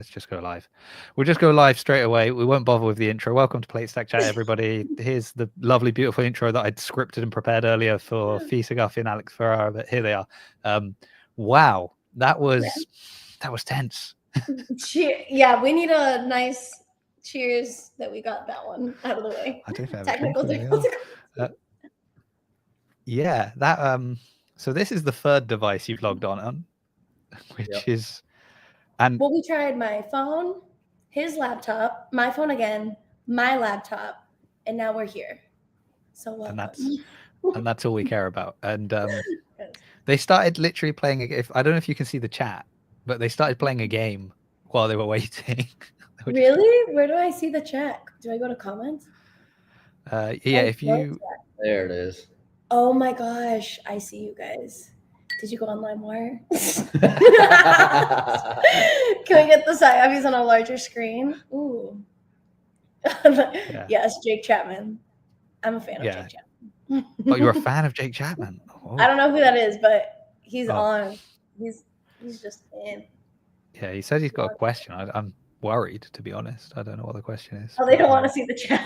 Let's just go live. We'll just go live straight away. We won't bother with the intro. Welcome to Plate Stack Chat, everybody. Here's the lovely, beautiful intro that I'd scripted and prepared earlier for Fee Saghafi and Alex Ferrara, but here they are. Wow, that was tense. Yeah, we need a nice cheers that we got that one out of the way. I don't have Technical difficulty. Yeah, that so this is the third device you've logged on, which is well, we tried my phone, his laptop, my phone again, my laptop, and now we're here. So welcome. And that's all we care about. And they started literally playing. If I don't know if you can see the chat, but they started playing a game while they were waiting. Really? Where do I see the chat? Do I go to comments? Yeah, if you there it is. Oh my gosh, I see you guys. Did you go online more? Can we get the Saghafi's on a larger screen? Ooh. Yes, Jake Chapman. I'm a fan of Jake Chapman. Oh, you're a fan of Jake Chapman? Oh. I don't know who that is, but he's on. He's just in. Yeah, he says he's got a question. I'm worried, to be honest. I don't know what the question is. Oh, they don't want to see the chat.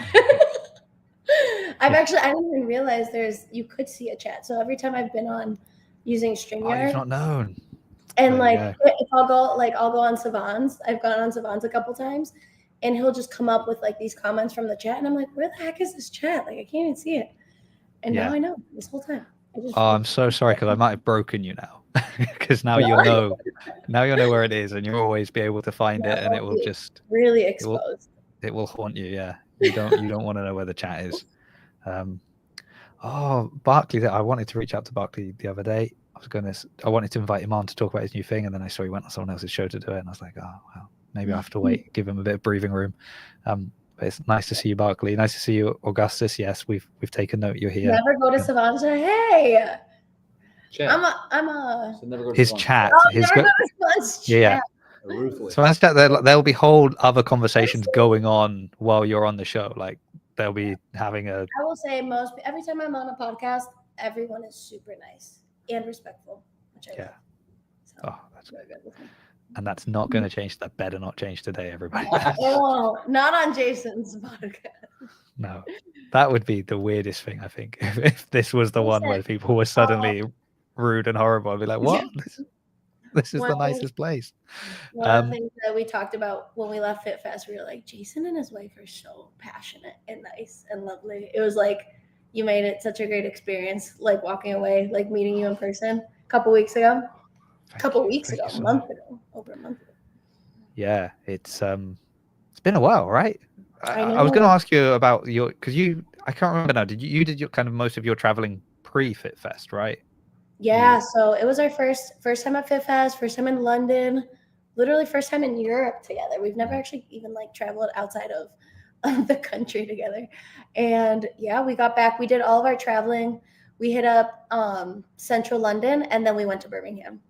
I didn't even realize you could see a chat. So every time I've been on using StreamYard, you've not known. And if I'll go on Savans. I've gone on Savans a couple times, and he'll just come up with like these comments from the chat, and I'm like, where the heck is this chat? Like I can't even see it. And now I know this whole time. I'm so sorry because I might have broken you now. Because now you'll know where it is, and you'll always be able to find it, and it will just really expose. It will haunt you. Yeah, you don't want to know where the chat is. Barkley. I wanted to reach out to Barkley the other day. I wanted to invite him on to talk about his new thing, and then I saw he went on someone else's show to do it, and I was like, oh well, maybe I have to wait, give him a bit of breathing room. But it's nice to see you, Barkley. Nice to see you, Augustus. Yes, we've taken note you're here. Never go to Savant. Hey. Chat. I'm a. So his chat. Yeah. So that's chat. There'll be whole other conversations going on while you're on the show. Like they'll be having a. I will say every time I'm on a podcast, everyone is super nice and respectful, which I love. So, that's good. And that's not going to change. That better not change today, everybody. Oh, not on Jason's podcast. No, that would be the weirdest thing, I think. If this was the one where people were suddenly rude and horrible, I'd be like, what? This is the nicest place. One of the things that we talked about when we left Fitfest, we were like, Jason and his wife are so passionate and nice and lovely. It was like, you made it such a great experience, like walking away, like meeting you in person a couple weeks ago. Over a month ago. Yeah, it's been a while, right? I was going to ask you about because I can't remember now. You did your kind of most of your traveling pre-Fitfest, right? Yeah, so it was our first time at Fitfest, first time in London, literally first time in Europe together. We've never actually even like traveled outside of the country together. And yeah, we got back, we did all of our traveling. We hit up central London, and then we went to Birmingham.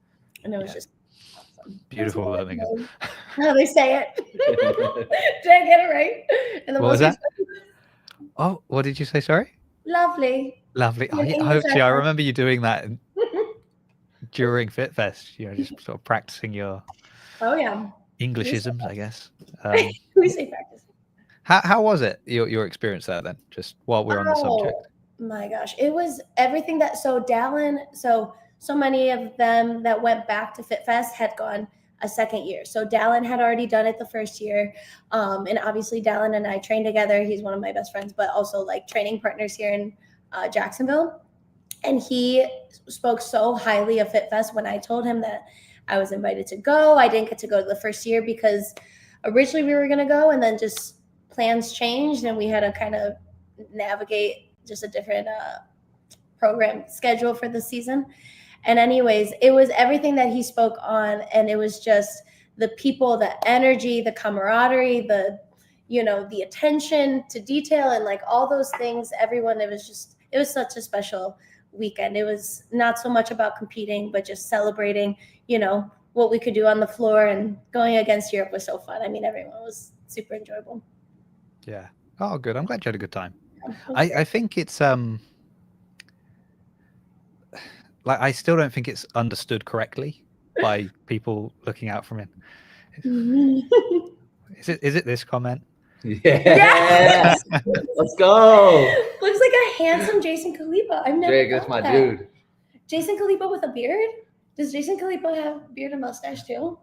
And it was just awesome. Beautiful Birmingham. How they say it. Did I get it right? And what was that? Oh, what did you say? Sorry? Lovely. I remember you doing that during Fitfest. Just sort of practicing your Englishisms, I guess. We say practice. How was it, your experience there then? Just while we're on the subject. My gosh, it was everything that Dallin, so many of them that went back to Fitfest had gone a second year. So Dallin had already done it the first year. And obviously Dallin and I trained together. He's one of my best friends, but also like training partners here in Jacksonville. And he spoke so highly of Fitfest when I told him that I was invited to go. I didn't get to go to the first year because originally we were going to go, and then just plans changed and we had to kind of navigate just a different program schedule for the season. And anyways, it was everything that he spoke on, and it was just the people, the energy, the camaraderie, the attention to detail, and like all those things. Everyone, it was such a special weekend. It was not so much about competing, but just celebrating, what we could do on the floor, and going against Europe was so fun. I mean, everyone was super enjoyable. Yeah. Oh, good. I'm glad you had a good time. I think it's I still don't think it's understood correctly by people looking out from it. Is it this comment? Yes. Let's go. Looks like a handsome Jason Khalipa. I've never Jake, that's thought my that. dude. Jason Khalipa with a beard? Does Jason Khalipa have beard and mustache too?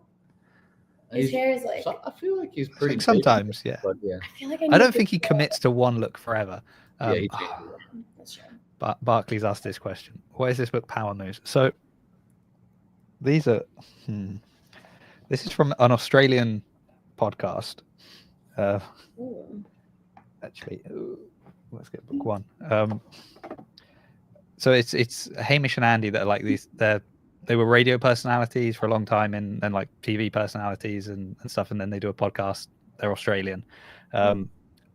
His hair is like. I feel like he's I pretty. think sometimes, yeah. But yeah. I feel like I don't think he commits to one look forever. Yeah, he changes it. That's true. But Barclays asked this question: what is this book, Power Moves? So these are. This is from an Australian podcast. Actually, let's get book one. So it's Hamish and Andy that are like these. They were radio personalities for a long time and like TV personalities and stuff, and then they do a podcast. They're Australian.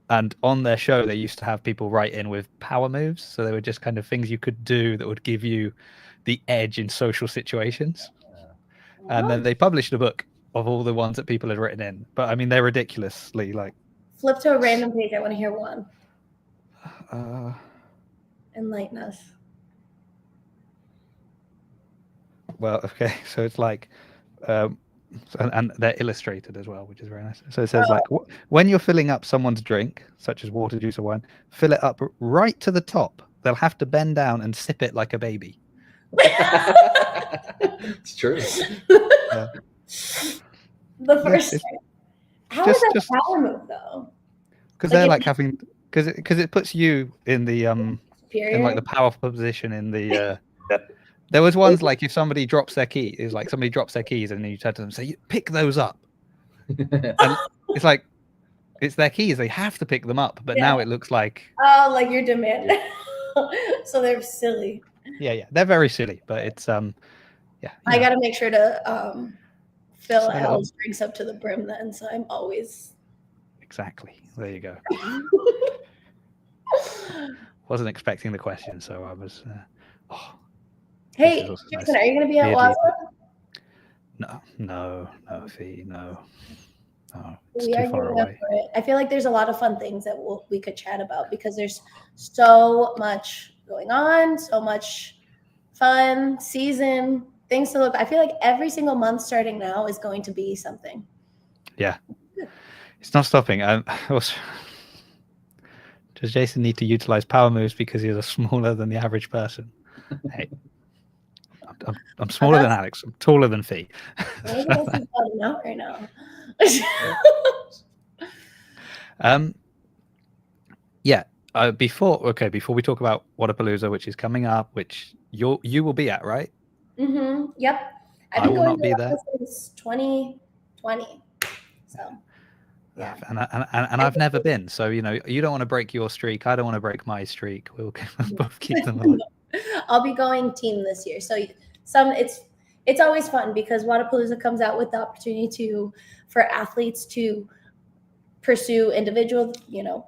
And on their show, they used to have people write in with power moves. So they were just kind of things you could do that would give you the edge in social situations. And then they published a book of all the ones that people had written in. But I mean, they're ridiculously like. Flip to a random page. I want to hear one. Enlighten us. Well, okay. So it's like. And they're illustrated as well, which is very nice. So it says like when you're filling up someone's drink, such as water, juice, or wine, fill it up right to the top. They'll have to bend down and sip it like a baby. It's true. The first. How is that a power move though? Because they're like having because it puts you in the Superior? in like the powerful position in the. There was ones like if somebody drops their key, it's like somebody drops their keys and then you turn to them and say, pick those up. And it's like, it's their keys. They have to pick them up. But now it looks like. Oh, like you're demanding. So they're silly. Yeah. They're very silly, but it's, yeah. I got to make sure to fill Al's drinks up to the brim then. So I'm always. Exactly. There you go. Wasn't expecting the question. So I was, Hey, Jason, nice. Are you going to be at Waza? No, Fee, no. It's we too far away. I feel like there's a lot of fun things that we could chat about because there's so much going on, so much fun season, things to look. I feel like every single month starting now is going to be something. Yeah. It's not stopping. Does Jason need to utilize power moves because he's smaller than the average person? Hey. I'm smaller than Alex. I'm taller than Fee. Out right now. Yeah. Before we talk about Wodapalooza, which is coming up, which you will be at, right? Mm-hmm. Yep. I will not be there since 2020. So. Yeah. And I've never been. So you don't want to break your streak. I don't want to break my streak. We'll both keep them alive. I'll be going team this year. So it's always fun because Wodapalooza comes out with the opportunity for athletes to pursue individual,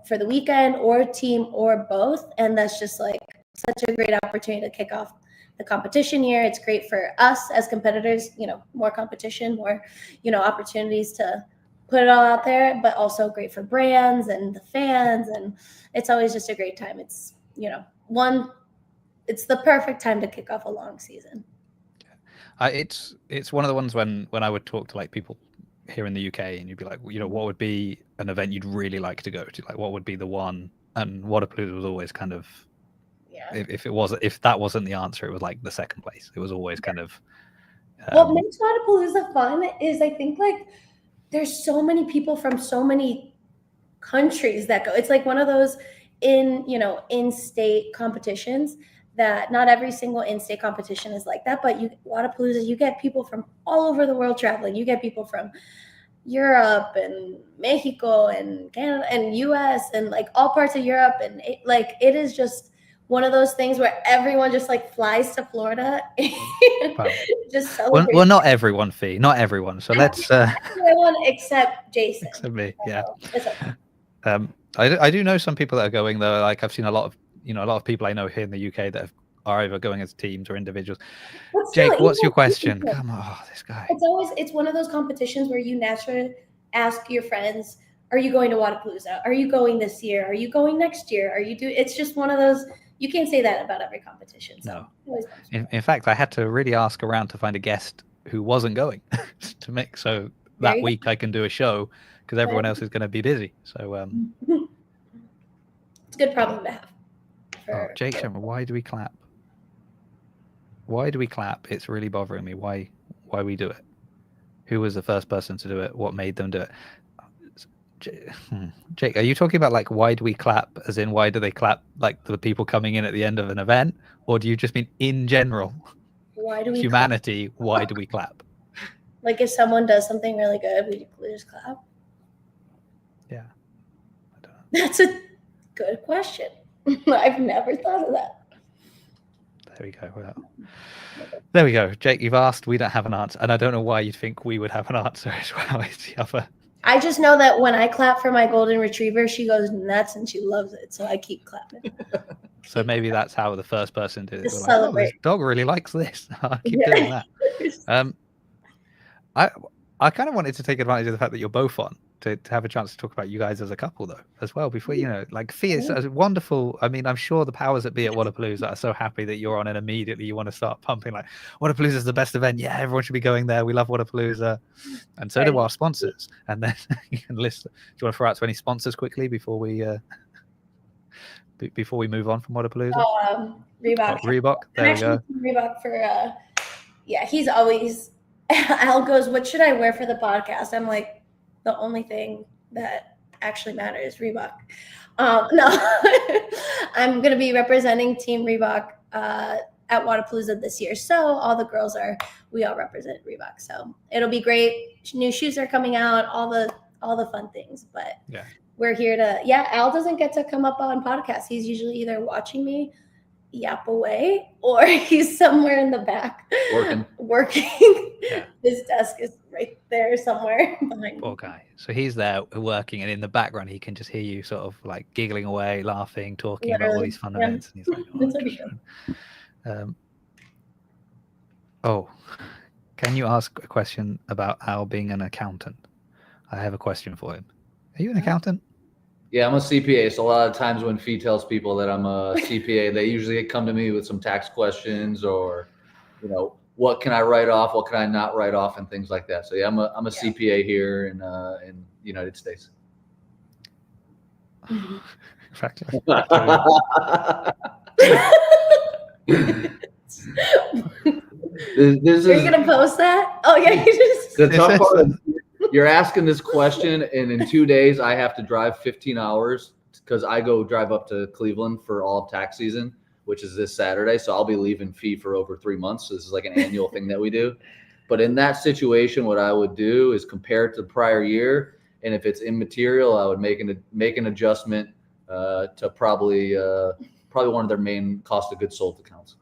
for the weekend or team or both. And that's just like such a great opportunity to kick off the competition year. It's great for us as competitors, more competition, more, opportunities to put it all out there, but also great for brands and the fans. And it's always just a great time. It's, it's the perfect time to kick off a long season. It's one of the ones when I would talk to like people here in the UK and you'd be like, what would be an event you'd really like to go to? Like, what would be the one? And Wodapalooza was always kind of, if that wasn't the answer, it was like the second place. It was always kind of. What makes Wodapalooza fun is I think like there's so many people from so many countries that go. It's like one of those in-state competitions that not every single in-state competition is like that, but Wodapalooza, you get people from all over the world traveling. You get people from Europe and Mexico and Canada and US and like all parts of Europe. And it is just one of those things where everyone just like flies to Florida. Wow. Just celebrate. Well, not everyone, Fee, not everyone. So let's. Everyone except Jason. Except me, yeah. Okay. I do know some people that are going though. Like I've seen a lot of people I know here in the UK that are either going as teams or individuals. Jake, what's your question? Come on, this guy. It's one of those competitions where you naturally ask your friends, are you going to Wodapalooza? Are you going this year? Are you going next year? It's just one of those, you can't say that about every competition. So no. In fact, I had to really ask around to find a guest who wasn't going to make, so that week I can do a show because everyone else is going to be busy. So it's a good problem to have. Jake Sherman, why do we clap? Why do we clap? It's really bothering me. Why we do it? Who was the first person to do it? What made them do it? Jake, are you talking about like why do we clap, as in why do they clap, like the people coming in at the end of an event, or do you just mean in general? Why do we humanity? Clap? Why do we clap? Like if someone does something really good, we just clap. Yeah, I don't know. That's a good question. I've never thought of that. There we go. Well, there we go. Jake, you've asked. We don't have an answer, and I don't know why you'd think we would have an answer as well. It's the other. I just know that when I clap for my golden retriever, she goes nuts and she loves it. So I keep clapping. So maybe that's how the first person did it. Like, oh, this dog really likes this. I'll keep doing that. I kind of wanted to take advantage of the fact that you're both on to have a chance to talk about you guys as a couple, though, as well. Before, like Fee is wonderful. I mean, I'm sure the powers that be at Wodapalooza are so happy that you're on, and immediately you want to start pumping like Wodapalooza is the best event. Yeah, everyone should be going there. We love Wodapalooza, and so do our sponsors. And then you can list. Do you want to throw out to any sponsors quickly before we move on from Wodapalooza? Reebok. Reebok. There we go. Reebok for he's always. Al goes, what should I wear for the podcast? I'm like, the only thing that actually matters, Reebok. No, I'm going to be representing Team Reebok at Wodapalooza this year. So all the girls we all represent Reebok. So it'll be great. New shoes are coming out, all the fun things. But we're here to, Al doesn't get to come up on podcasts. He's usually either watching me yap away or he's somewhere in the back working. His desk is right there somewhere behind poor guy. So he's there working, and in the background he can just hear you sort of like giggling away, laughing, talking about all these fun events, and he's like, can you ask a question about Al being an accountant? I have a question for him. Are you an accountant? Yeah, I'm a CPA. So a lot of times when Fee tells people that I'm a CPA, they usually come to me with some tax questions or, what can I write off? What can I not write off? And things like that. So I'm a CPA here in the United States. In fact, You're gonna post that? Oh yeah, the tough part is you're asking this question, and in 2 days I have to drive 15 hours because I go drive up to Cleveland for all of tax season, which is this Saturday. So I'll be leaving Fee for over 3 months. So this is like an annual thing that we do. But in that situation, what I would do is compare it to the prior year. And if it's immaterial, I would make an adjustment to probably one of their main cost of goods sold accounts.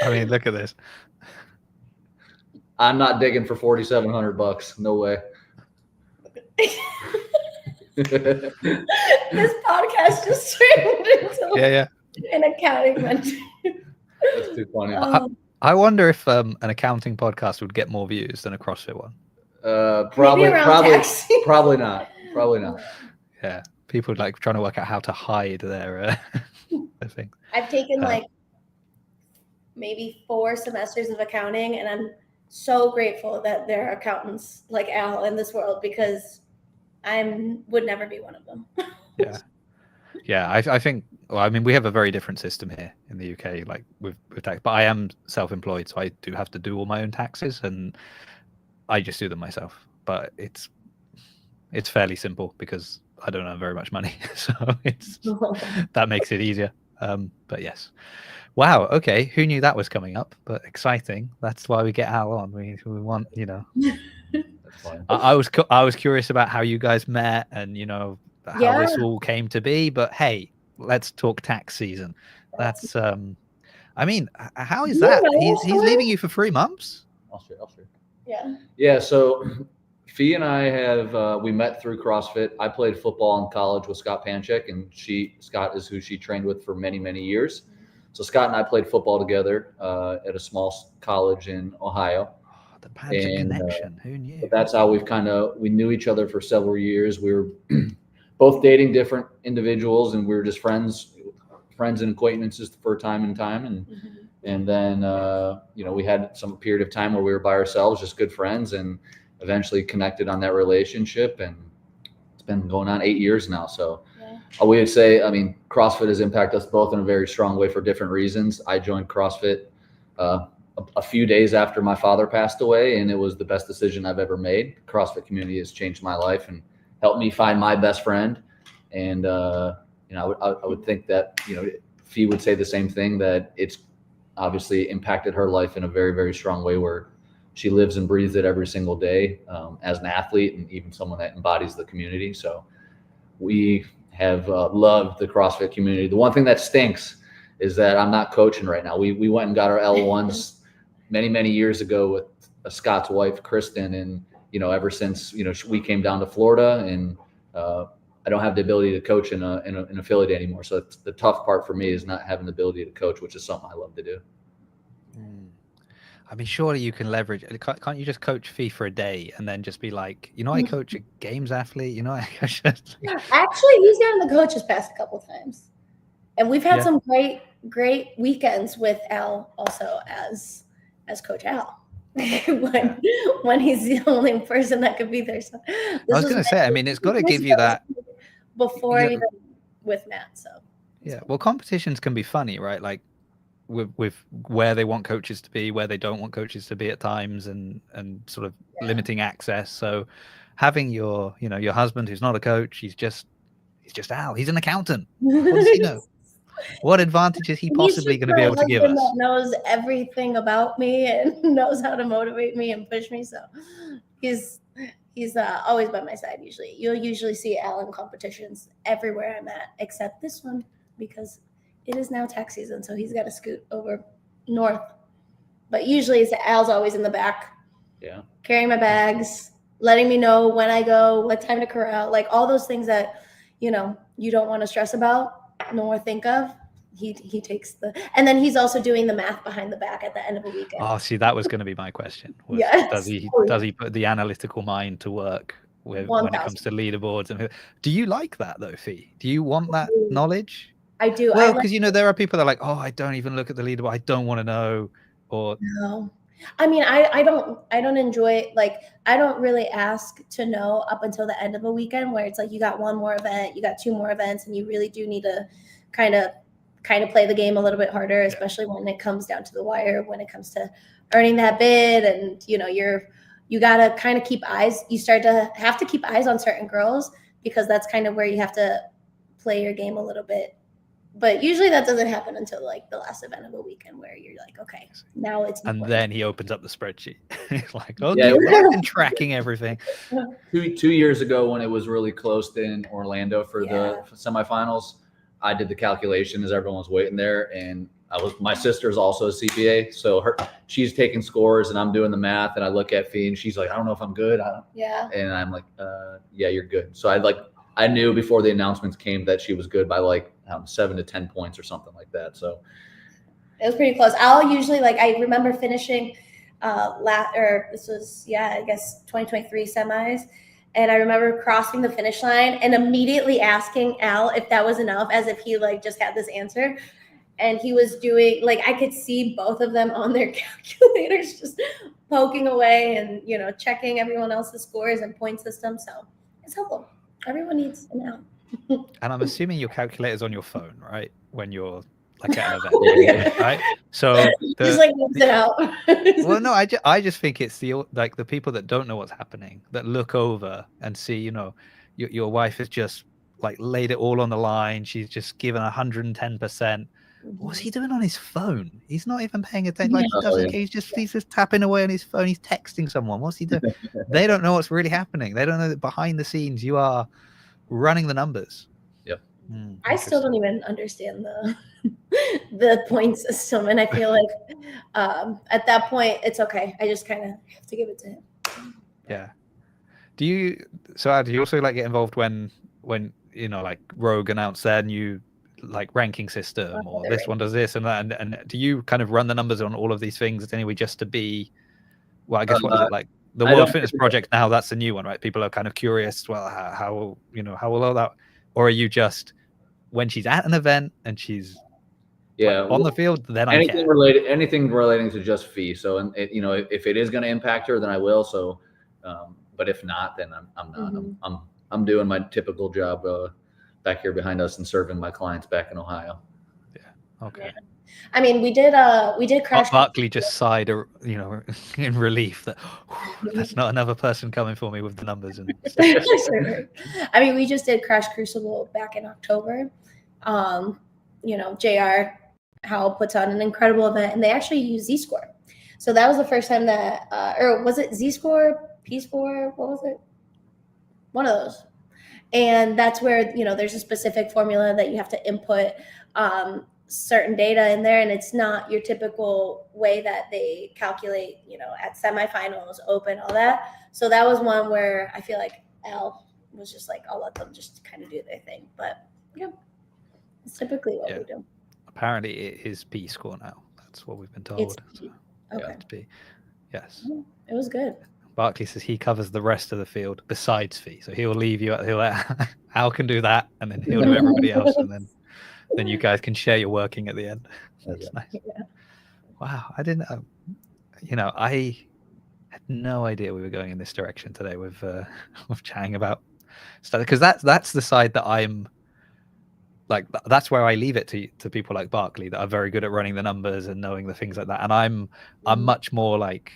I mean, look at this. I'm not digging for $4,700. No way. This podcast just turned into an accounting mentor. That's too funny. I wonder if an accounting podcast would get more views than a CrossFit one. Probably not. Probably not. Yeah, people like trying to work out how to hide their thing. I've taken maybe 4 semesters of accounting, and I'm so grateful that there are accountants like Al in this world because I would never be one of them. I think. Well, I mean, we have a very different system here in the UK, like with tax. But I am self-employed, so I do have to do all my own taxes, and I just do them myself. But it's fairly simple because I don't earn very much money, so that makes it easier. But yes. Wow. Okay. Who knew that was coming up? But exciting. That's why we get Al on. We want, I was curious about how you guys met and how this all came to be. But hey, let's talk tax season. That's I mean, how is that? He's leaving you for 3 months. I'll share. Yeah. Yeah. So Fee and I we met through CrossFit. I played football in college with Scott Panchik, and Scott is who she trained with for many, many years. So Scott and I played football together at a small college in Ohio. Oh, the Panchik connection. Who knew? That's how we knew each other for several years. We were both dating different individuals, and we were just friends and acquaintances for time and time. And And then, we had some period of time where we were by ourselves, just good friends, and eventually connected on that relationship. And it's been going on 8 years now. So we would say, CrossFit has impacted us both in a very strong way for different reasons. I joined CrossFit a few days after my father passed away, and it was the best decision I've ever made. The CrossFit community has changed my life and helped me find my best friend. And, I would think that, Fee would say the same thing, that it's obviously impacted her life in a very, very strong way, where she lives and breathes it every single day as an athlete and even someone that embodies the community. So we have loved the CrossFit community. The one thing that stinks is that I'm not coaching right now. We went and got our L1s many, many years ago with Scott's wife, Kristen. And, ever since, we came down to Florida, and I don't have the ability to coach in an affiliate anymore. So it's the tough part for me is not having the ability to coach, which is something I love to do. Surely you can leverage. Can't you just coach Fee for a day and then just be like, I coach a games athlete. I coach. Actually, he's gotten the coaches pass a couple times, and we've had some great weekends with Al also as Coach Al. when he's the only person that could be there. So I was going to say, it's got to give you that before even with Matt. So well, competitions can be funny, right? Like with where they want coaches to be, where they don't want coaches to be at times, and sort of limiting access. So having your husband, who's not a coach, he's just Al. He's an accountant. What does he know? What advantage is he possibly going to be able to give us? That knows everything about me and knows how to motivate me and push me. So he's always by my side. You'll usually see Al in competitions everywhere I'm at, except this one, because it is now tax season. So he's got to scoot over north. But usually Al's always in the back, carrying my bags, letting me know when I go, what time to corral, like all those things that, you don't want to stress about nor think of. He takes and then he's also doing the math behind the back at the end of a weekend. Oh, see, that was going to be my question. Does he put the analytical mind to work when it comes to leaderboards? And do you like that though, Fee? Do you want that knowledge? I do. Well, because there are people that are like, oh, I don't even look at the leaderboard. I don't want to know. Or no. I don't enjoy it. Like, I don't really ask to know up until the end of a weekend, where it's like you got one more event, you got two more events, and you really do need to kind of play the game a little bit harder, especially when it comes down to the wire, when it comes to earning that bid. And you gotta kind of keep eyes. You start to have to keep eyes on certain girls, because that's kind of where you have to play your game a little bit. But usually that doesn't happen until like the last event of a weekend, where you're like, okay, now it's important. And then he opens up the spreadsheet. He's like, okay, I've been tracking everything. 2 years ago, when it was really close in Orlando for the semifinals, I did the calculation as everyone was waiting there, and my sister's also a CPA, so she's taking scores and I'm doing the math, and I look at Fee and she's like, I don't know if I'm good. And I'm like, yeah, you're good. So I knew before the announcements came that she was good by 7 to 10 points or something like that. So it was pretty close. I'll usually I remember finishing this was I guess 2023 semis, and I remember crossing the finish line and immediately asking Al if that was enough, as if he just had this answer. And he was doing I could see both of them on their calculators just poking away and checking everyone else's scores and point system. So it's helpful. Everyone needs an Al. And I'm assuming your calculator's on your phone, right? When you're at an event, right? So just whips it out. Well, no, I just think it's the people that don't know what's happening, that look over and see, your wife has just laid it all on the line. She's just given 110%. What's he doing on his phone? He's not even paying attention. He doesn't care. He's just tapping away on his phone. He's texting someone. What's he doing? They don't know what's really happening. They don't know that behind the scenes you are running the numbers. Yep. I still don't even understand the point system, and I feel like at that point it's okay. I just kind of have to give it to him. Yeah. Do you also get involved when Rogue announced their new ranking system, or this one does this and that, and do you kind of run the numbers on all of these things anyway, just to be, well, I guess what is it like the World Fitness Project now? That's the new one, right? People are kind of curious, well, how will all that, or are you just, when she's at an event and she's Yeah, on the field, then I anything care. anything relating to just Fee. So, and you know, if it is going to impact her, then I will. So, but if not, then I'm not. Mm-hmm. I'm doing my typical job back here behind us and serving my clients back in Ohio. Yeah. Okay. Yeah. I mean, we did crash. Barkley just sighed, you know, in relief that that's not another person coming for me with the numbers and stuff. I mean, we just did Crash Crucible back in October. You know, JR Howell puts on an incredible event, and they actually use Z-Score. So that was the first time that, or was it Z-Score, P-Score? What was it? One of those. And that's where, you know, there's a specific formula that you have to input certain data in there, and it's not your typical way that they calculate, you know, at semifinals, open, all that. So that was one where I feel like L was just like, I'll let them just kind of do their thing. But yeah, it's typically what we do. Apparently it is P score now. That's what we've been told. It's so, okay. Yeah, it's P. Yes. It was good. Barkley says he covers the rest of the field besides Fee. So he'll leave you he'll let Al can do that, and then he'll do everybody else, and then you guys can share your working at the end. That's nice. Yeah. Wow, I didn't you know, I had no idea we were going in this direction today with chatting about stuff, because that's the side that I'm like, that's where I leave it to people like Barkley that are very good at running the numbers and knowing the things like that, and I'm much more like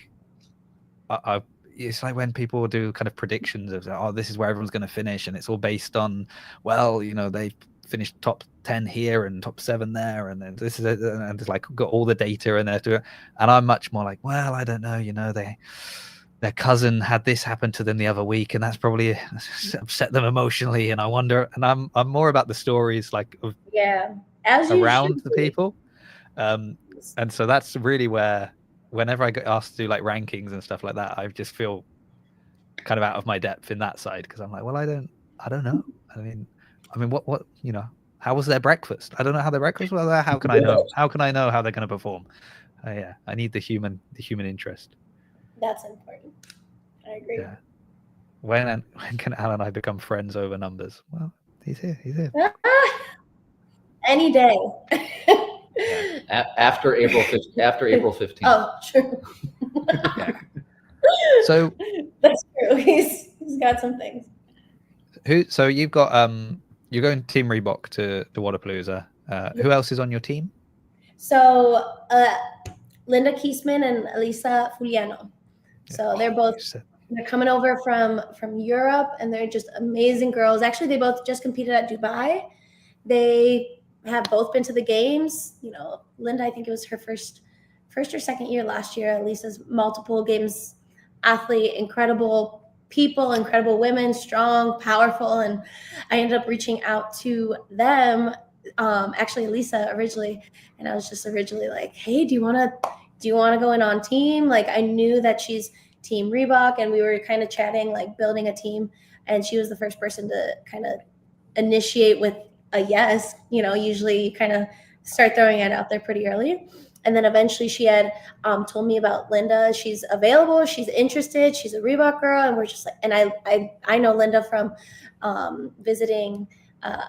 it's like when people do kind of predictions of, oh, this is where everyone's going to finish, and it's all based on, well, you know, they finished top 10 here and top 7 there, and then this is it, and it's like got all the data in there to, and I'm much more like, well, I don't know, you know, their cousin had this happen to them the other week, and that's probably upset them emotionally, and I wonder, and I'm more about the stories like of around the people, and so that's really where, whenever I get asked to do like rankings and stuff like that, I just feel kind of out of my depth in that side, because I'm like, well, I don't know. I mean, what you know, how was their breakfast? I don't know how their breakfast was. How can I know? How can I know how they're going to perform? Yeah, I need the human interest. That's important. I agree. Yeah. When can Al and I become friends over numbers? Well, he's here. Any day. After April 15th. Oh, true. Yeah. So that's true. He's got some things. So you've got you're going Team Reebok to Wodapalooza. Who else is on your team? So Linda Kiesman and Elisa Fuliano. So they're coming over from Europe, and they're just amazing girls. Actually, they both just competed at Dubai. They have both been to the games. You know, Linda, I think it was her first or second year last year. Lisa's multiple games athlete, incredible people, incredible women, strong, powerful. And I ended up reaching out to them, actually Lisa originally, and I was just originally like, hey, do you want to go in on team? Like, I knew that she's Team Reebok, and we were kind of chatting, like building a team, and she was the first person to kind of initiate with a yes. You know, usually you kind of start throwing it out there pretty early. And then eventually she had told me about Linda. She's available. She's interested. She's a Reebok girl. And we're just like, and I know Linda from visiting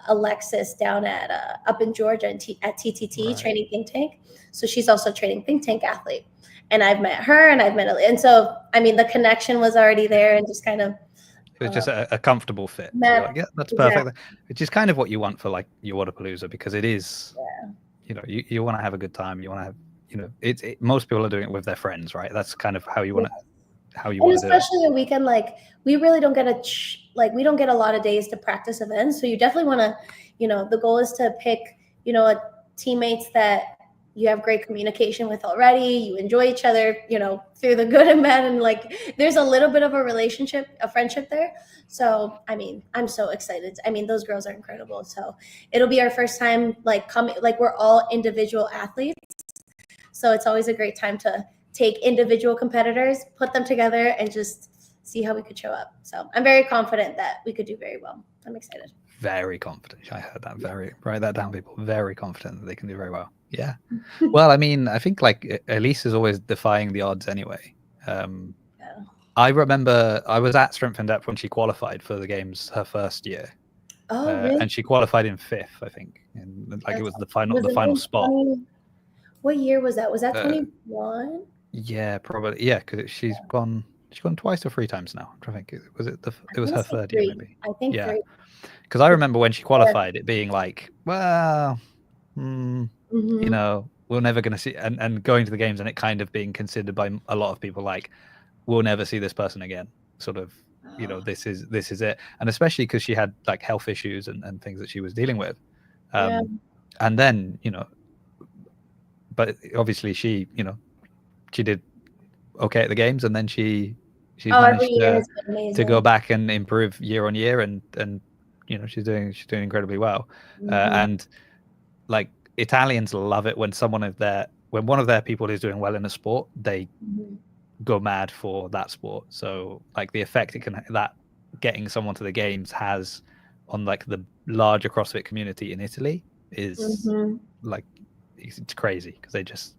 Alexis down at up in Georgia at TTT, right, training Think Tank. So she's also a training Think Tank athlete. And I've met her, and I've met Elise. And so, I mean, the connection was already there, and just kind of, it was just a comfortable fit. So like, yeah, that's perfect. Exactly. Which is kind of what you want for like your Wodapalooza, because it is, you know, you want to have a good time. You want to have, you know, most people are doing it with their friends, right? That's kind of how you want to, want to do it. Especially a weekend, like we really don't get we don't get a lot of days to practice events. So you definitely want to, you know, the goal is to pick, you know, teammates that you have great communication with already, you enjoy each other, you know, through the good and bad, and like there's a little bit of a relationship, a friendship there. So, I mean, I'm so excited. I mean, those girls are incredible. So it'll be our first time like coming, like we're all individual athletes. So it's always a great time to take individual competitors, put them together, and just see how we could show up. So I'm very confident that we could do very well. I'm excited. Very confident. I heard that. Write that down, people. Very confident that they can do very well. Yeah. Well, I mean, I think like Elise is always defying the odds anyway. I remember I was at Strength and Depth when she qualified for the games her first year. Oh, really? And she qualified in 5th, I think, and like it was the final spot. What year was that? Was that 21? Yeah, probably. Yeah, because she's gone twice or 3 times now. I think it was her 3rd year, maybe. I think 3. Because I remember when she qualified, it being like, well, Mm-hmm. you know, we're never going to see, and going to the games and it kind of being considered by a lot of people like, we'll never see this person again. Sort of, you know, this is it, and especially because she had like health issues and things that she was dealing with, and then but obviously she did okay at the games, and then she's managed to go back and improve year on year, and she's doing incredibly well, and like Italians love it when one of their people is doing well in a sport, they go mad for that sport. So like the effect that getting someone to the games has on like the larger CrossFit community in Italy is like it's crazy, because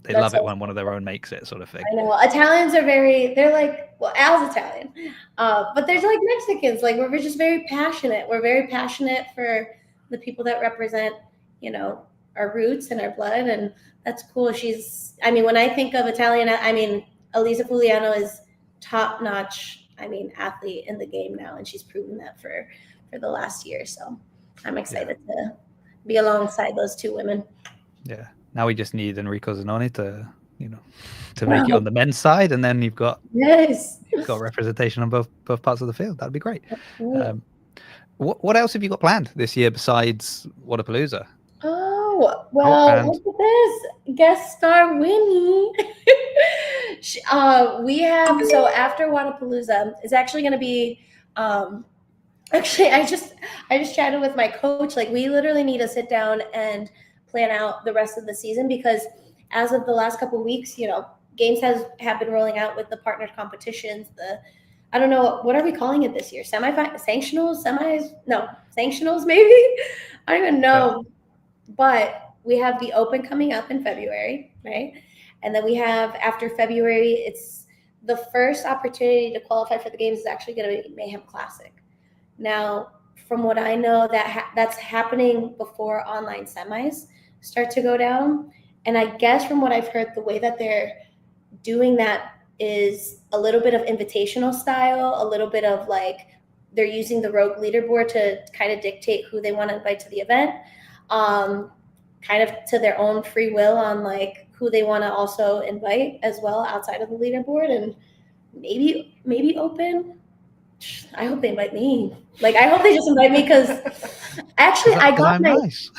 they love it when one of their own makes it, sort of thing. I know Italians are they're like, well, Al's Italian, but there's like Mexicans, like we're just very passionate. We're very passionate for the people that represent, our roots and our blood, and that's cool. When I think of Italian, Elisa Fuliano is top notch. Athlete in the game now, and she's proven that for the last year. So I'm excited to be alongside those 2 women. Yeah. Now we just need Enrico Zanoni to make it on the men's side, and then you've got representation on both parts of the field. That'd be great. What else have you got planned this year besides Wodapalooza? Oh, well, look at this. Guest star Winnie. We have, so after Wodapalooza, it's actually going to be, actually, I just chatted with my coach. Like, we literally need to sit down and plan out the rest of the season, because as of the last couple of weeks, games have been rolling out with the partnered competitions. I don't know, what are we calling it this year? Sanctionals, sanctionals maybe? I don't even know. Yeah. But we have the Open coming up in February, right? And then we have, after February, it's the first opportunity to qualify for the games is actually going to be Mayhem Classic. Now, from what I know, that's happening before online semis start to go down. And I guess from what I've heard, the way that they're doing that is a little bit of invitational style, a little bit of like they're using the Rogue leaderboard to kind of dictate who they want to invite to the event, kind of to their own free will on like who they want to also invite as well outside of the leaderboard. And maybe Open. I hope they invite me. Like, I hope they just invite me, because actually I got nice.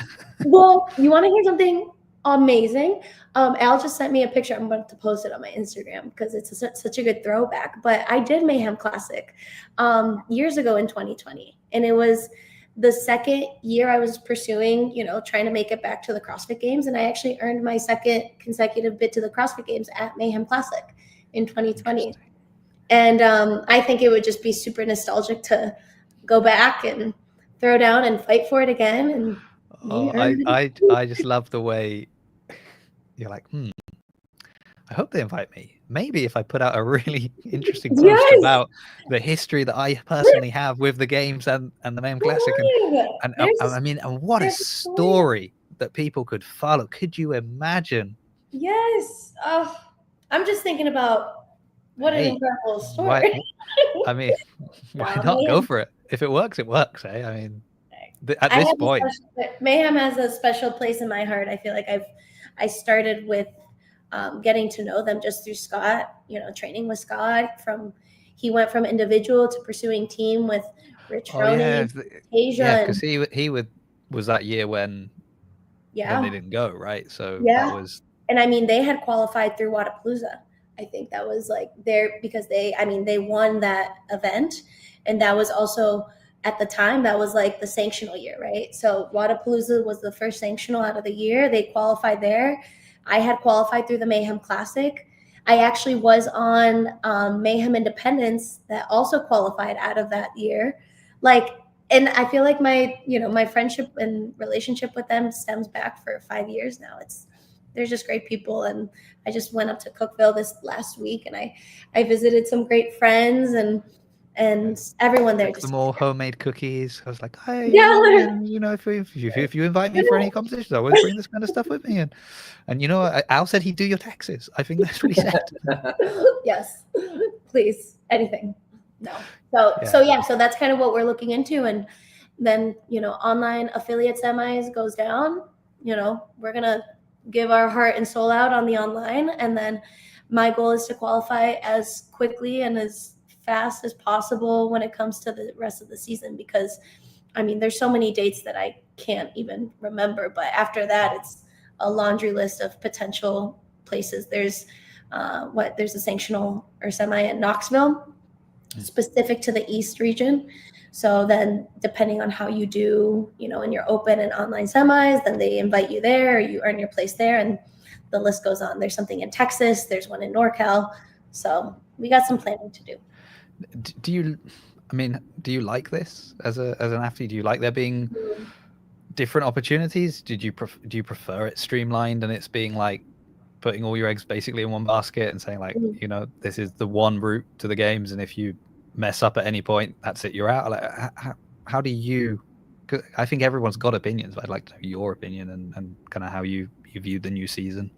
Well, you want to hear something amazing? Al just sent me a picture. I'm about to post it on my Instagram because it's such a good throwback. But I did Mayhem Classic years ago in 2020, and it was the second year I was pursuing, trying to make it back to the CrossFit Games, and I actually earned my 2nd consecutive bid to the CrossFit Games at Mayhem Classic in 2020. And I think it would just be super nostalgic to go back and throw down and fight for it again. And I just love the way you're like, I hope they invite me. Maybe if I put out a really interesting post about the history that I personally have with the games and the Mayhem Classic, and what a story that people could follow. Could you imagine? Yes. I'm just thinking about what an incredible story. Why not go for it? If it works, it works. At this point, Mayhem has a special place in my heart. I feel like I started with getting to know them just through Scott, training with Scott. He went from individual to pursuing team with Rich Roney, Asia. Yeah, because he was that year when they didn't go, right? So that was. And they had qualified through Wodapalooza. I think that was like because they won that event, and that was also at the time that was like the sanctional year, right? So Wodapalooza was the first sanctional out of the year. They qualified there. I had qualified through the Mayhem Classic. I actually was on Mayhem Independence that also qualified out of that year. And I feel like my friendship and relationship with them stems back for 5 years now. They're just great people. And I just went up to Cookeville this last week, and I visited some great friends, and and everyone there Cook just them all homemade cookies. I was like, hey, Yeah. you know, if you invite me for any competitions, I always bring this kind of stuff with me. And you know, Al said he'd do your taxes. I think that's what he said. Yes, please, anything. No. So that's kind of what we're looking into. And then, you know, online affiliate semis goes down, you know, we're going to give our heart and soul out on the online. And then my goal is to qualify as quickly and as fast as possible when it comes to the rest of the season, because I mean, there's so many dates that I can't even remember, but after that, it's a laundry list of potential places. There's there's a sanctional or semi in Knoxville, specific to the East region. So then depending on how you do, you know, in your open and online semis, then they invite you there, or you earn your place there, and the list goes on. There's something in Texas, there's one in NorCal. So we got some planning to do. Do you like this as an athlete? Do you like there being different opportunities? Do you prefer it streamlined and it's being like putting all your eggs basically in one basket and saying like, you know, this is the one route to the games, and if you mess up at any point, that's it, you're out? Like, how do you? 'Cause I think everyone's got opinions, but I'd like to know your opinion and kind of how you view the new season.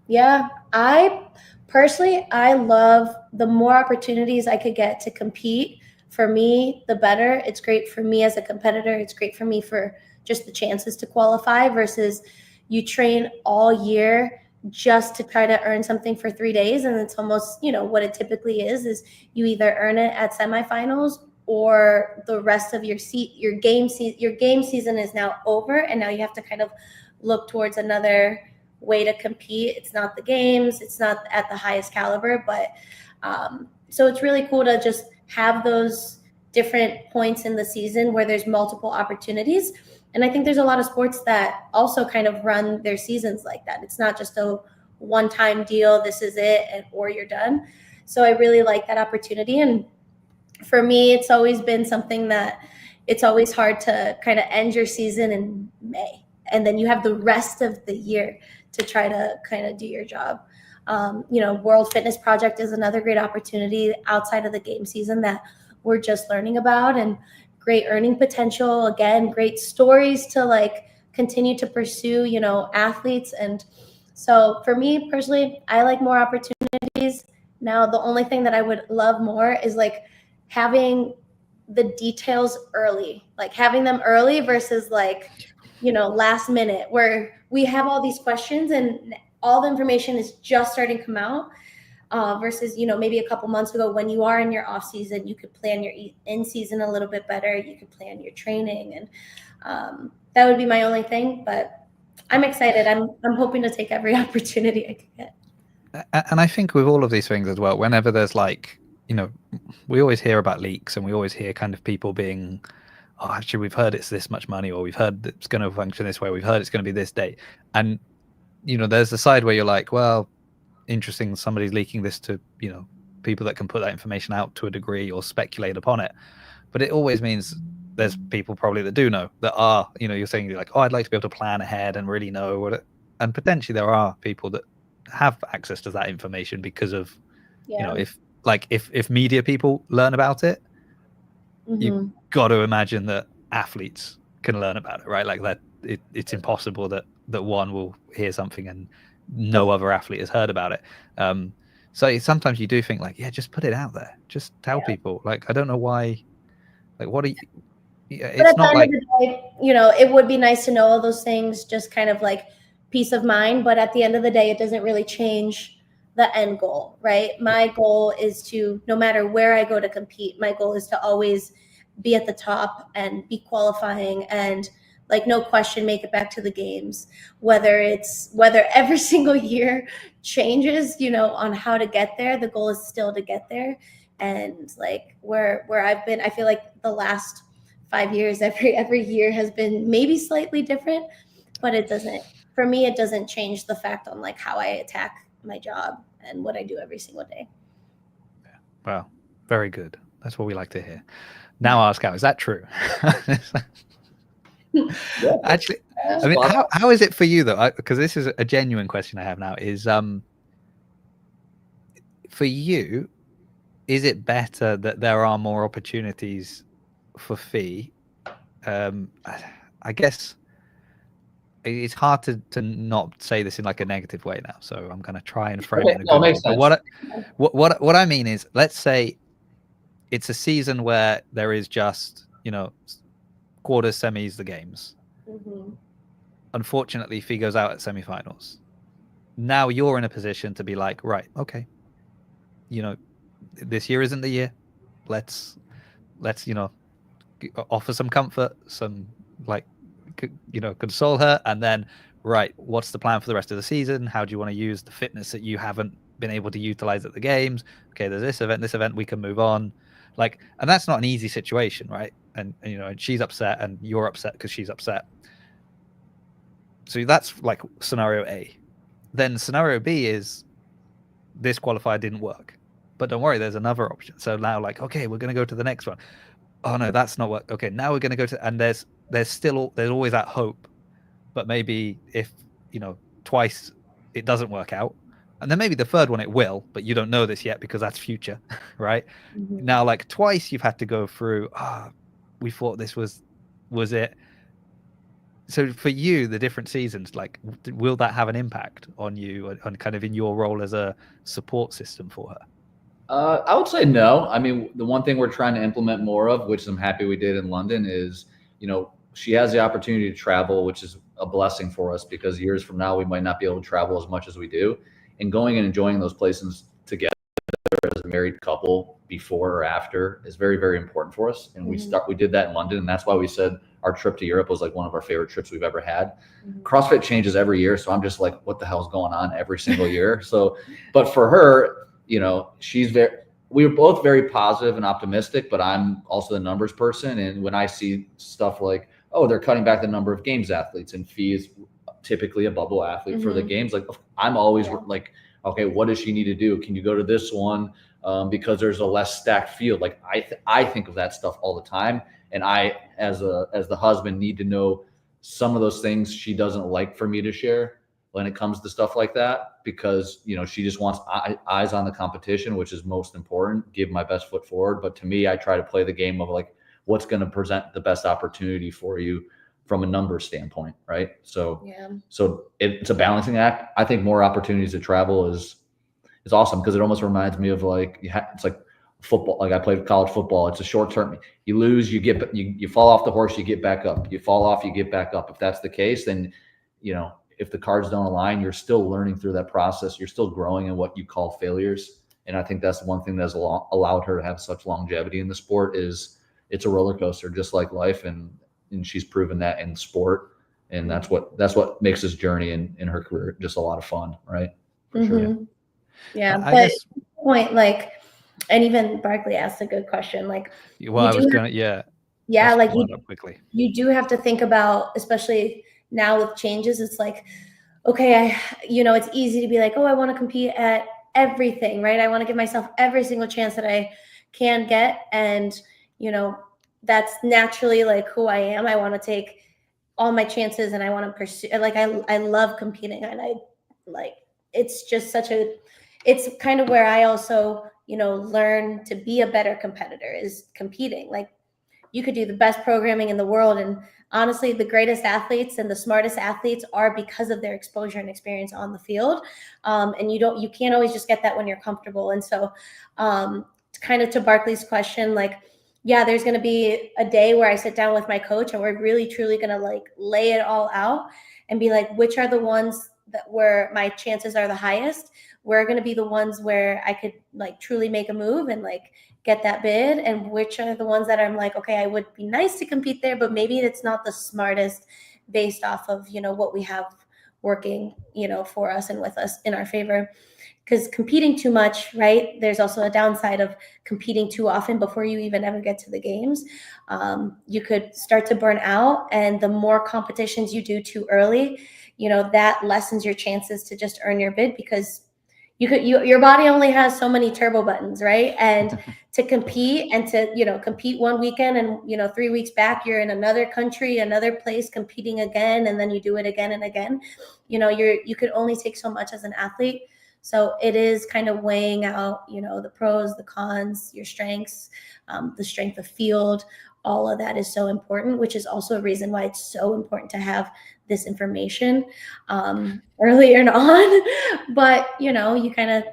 Yeah, I personally, I love the more opportunities I could get to compete. For me, the better. It's great for me as a competitor. It's great for me for just the chances to qualify versus you train all year just to try to earn something for 3 days. And it's almost, you know, what it typically is you either earn it at semifinals or the rest of your game season is now over. And now you have to kind of look towards another way to compete. It's not the games, it's not at the highest caliber, but so it's really cool to just have those different points in the season where there's multiple opportunities. And I think there's a lot of sports that also kind of run their seasons like that. It's not just a one-time deal, this is it, or you're done. So I really like that opportunity. And for me, it's always been something that it's always hard to kind of end your season in May. And then you have the rest of the year to try to kind of do your job. You know, World Fitness Project is another great opportunity outside of the game season that we're just learning about, and great earning potential. Again, great stories to like continue to pursue, you know, athletes. And so for me personally, I like more opportunities. Now, the only thing that I would love more is like having the details early, like having them early versus like, you know, last minute where we have all these questions and all the information is just starting to come out versus, you know, maybe a couple months ago when you are in your off season, you could plan your in season a little bit better. You could plan your training, and that would be my only thing, but I'm excited. I'm hoping to take every opportunity I can get. And I think with all of these things as well, whenever there's like, you know, we always hear about leaks and we always hear kind of people being, oh, actually, we've heard it's this much money, or we've heard it's going to function this way, we've heard it's going to be this date. And, you know, there's the side where you're like, well, interesting, somebody's leaking this to, you know, people that can put that information out to a degree or speculate upon it. But it always means there's people probably that do know, that are, you know, you're saying like, oh, I'd like to be able to plan ahead and really know what it, and potentially there are people that have access to that information because of, you know, if media people learn about it, you've got to imagine that athletes can learn about it, right? Like that it's impossible that one will hear something and no other athlete has heard about it. So sometimes you do think like, yeah, just put it out there, just tell people. Like, I don't know why, like, what are you, it's not like, day, you know, it would be nice to know all those things, just kind of like peace of mind, but at the end of the day, it doesn't really change the end goal, right? My goal is to, no matter where I go to compete, my goal is to always be at the top and be qualifying and like no question make it back to the games. Whether every single year changes, you know, on how to get there, the goal is still to get there. And like where I've been, I feel like the last 5 years, every year has been maybe slightly different, but it doesn't, for me, it doesn't change the fact on like how I attack my job and what I do every single day. Wow, very good. That's what we like to hear. Now ask Al, is that true? Actually, I mean, how is it for you though? Because this is a genuine question I have now. Is for you, is it better that there are more opportunities for Fee? I guess it's hard to not say this in like a negative way now, so I'm going to try and frame it in a good way. But what I mean is, let's say it's a season where there is just, you know, quarters, semis, the games. Mm-hmm. Unfortunately, Fee goes out at semifinals. Now you're in a position to be like, right, okay, you know, this year isn't the year. Let's you know, offer some comfort, some like, you know, console her, and then, right, what's the plan for the rest of the season? How do you want to use the fitness that you haven't been able to utilize at the games? Okay, there's this event, we can move on. Like, and that's not an easy situation, right? And you know, and she's upset and you're upset because she's upset. So that's like scenario A. Then scenario B is this qualifier didn't work, but don't worry, there's another option. So now, like, okay, we're going to go to the next one. Oh no, that's not what. Okay, now we're going to go to, and there's always that hope, but maybe if, you know, twice it doesn't work out, and then maybe the third one it will, but you don't know this yet because that's future, right? Mm-hmm. Now, like twice you've had to go through. We thought this was it. So for you, the different seasons, like, will that have an impact on you, on kind of in your role as a support system for her? I would say no. I mean, the one thing we're trying to implement more of, which I'm happy we did in London, is, you know, she has the opportunity to travel, which is a blessing for us because years from now we might not be able to travel as much as we do. And going and enjoying those places together as a married couple before or after is very, very important for us. And we did that in London, and that's why we said our trip to Europe was like one of our favorite trips we've ever had. CrossFit changes every year, so I'm just like, what the hell's going on every single year? So, but for her, you know, we were both very positive and optimistic, but I'm also the numbers person. And when I see stuff like, oh, they're cutting back the number of games athletes, and Fee is typically a bubble athlete for the games, like, I'm always like, okay, what does she need to do? Can you go to this one? Because there's a less stacked field. Like I think of that stuff all the time. And I, as the husband, need to know some of those things she doesn't like for me to share when it comes to stuff like that, because, you know, she just wants eyes on the competition, which is most important, give my best foot forward. But to me, I try to play the game of like, what's going to present the best opportunity for you from a numbers standpoint. Right. So, it's a balancing act. I think more opportunities to travel is awesome, because it almost reminds me of like, it's like football. Like I played college football. It's a short term. You lose, you fall off the horse, you get back up. You fall off, you get back up. If that's the case, then, you know, if the cards don't align, you're still learning through that process. You're still growing in what you call failures. And I think that's one thing that's allowed her to have such longevity in the sport. Is it's a roller coaster, just like life. And she's proven that in sport. And that's what makes this journey in her career just a lot of fun. Right. For sure. Yeah. I guess point, like, and even Barkley asked a good question. Like, well, I was going to, like you do have to think about, especially now with changes, it's like, okay, it's easy to be like, oh, I want to compete at everything, right? I want to give myself every single chance that I can get. And, that's naturally like who I am. I want to take all my chances and I want to pursue, like, I love competing, and I like, it's just it's kind of where I also, learn to be a better competitor, is competing. Like, you could do the best programming in the world, and honestly, the greatest athletes and the smartest athletes are because of their exposure and experience on the field. And you can't always just get that when you're comfortable. And so, kind of to Barkley's question, like, yeah, there's going to be a day where I sit down with my coach and we're really truly going to like lay it all out and be like, which are the ones where my chances are the highest? We're going to be the ones where I could like truly make a move and like get that bid, and which are the ones that I'm like, okay, I would be nice to compete there, but maybe it's not the smartest based off of, what we have working, for us and with us in our favor. Because competing too much, right? There's also a downside of competing too often before you even ever get to the games. You could start to burn out, and the more competitions you do too early, that lessens your chances to just earn your bid, because your body only has so many turbo buttons, right? And to compete and to, compete one weekend and, 3 weeks back, you're in another country, another place competing again. And then you do it again and again, you could only take so much as an athlete. So it is kind of weighing out, you know, the pros, the cons, your strengths, the strength of field. All of that is so important, which is also a reason why it's so important to have this information earlier on. But, you know, you kind of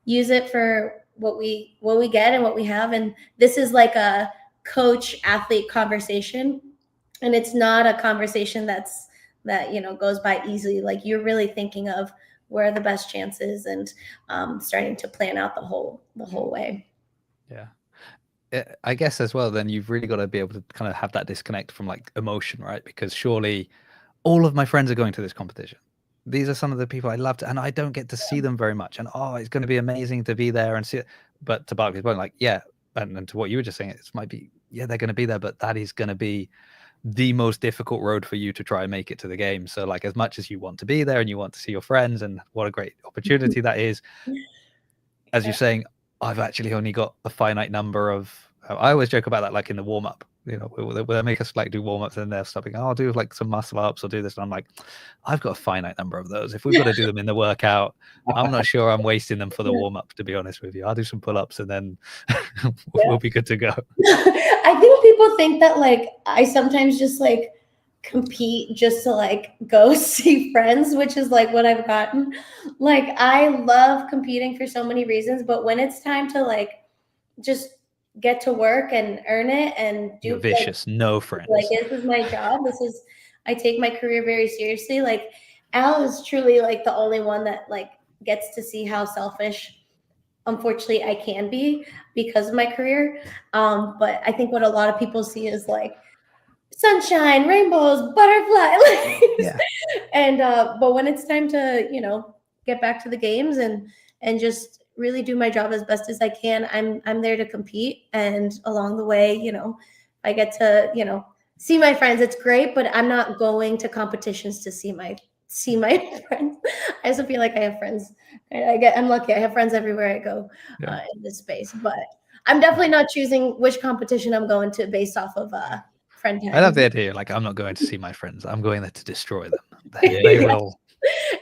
use it for what we get and what we have. And this is like a coach athlete conversation. And it's not a conversation that, you know, goes by easily. Like, you're really thinking of where are the best chances and starting to plan out the whole way. Yeah. I guess as well, then you've really got to be able to kind of have that disconnect from like emotion, right? Because surely all of my friends are going to this competition. These are some of the people I love to, and I don't get to see them very much. And oh, it's going to be amazing to be there and see it. But to Barclay's point, like, yeah, and to what you were just saying, it might be, yeah, they're going to be there, but that is going to be the most difficult road for you to try and make it to the game. So like, as much as you want to be there and you want to see your friends, and what a great opportunity that is, as you're saying, I've actually only got a finite number of, I always joke about that, like in the warm up, you know, they make us like do warm ups and they're stopping, oh, I'll do like some muscle ups or do this. And I'm like, I've got a finite number of those. If we've got to do them in the workout, I'm not sure I'm wasting them for the warm up, to be honest with you. I'll do some pull ups and then we'll be good to go. I think people think that like I sometimes just like compete just to like go see friends, which is like what I've gotten. Like, I love competing for so many reasons, but when it's time to like just get to work and earn it and do, you're vicious, like, no friends. Like, this is my job. I take my career very seriously. Like, Al is truly like the only one that like gets to see how selfish, unfortunately, I can be because of my career. But I think what a lot of people see is like sunshine, rainbows, butterfly. Yeah. And but when it's time to, you know, get back to the games and just really do my job as best as I can, I'm there to compete. And along the way, you know, I get to, you know, see my friends. It's great, but I'm not going to competitions to see my friends. I also feel like I have friends. I'm lucky. I have friends everywhere I go in this space. But I'm definitely not choosing which competition I'm going to based off of friend time. I love the idea. Like, I'm not going to see my friends. I'm going there to destroy them. They will.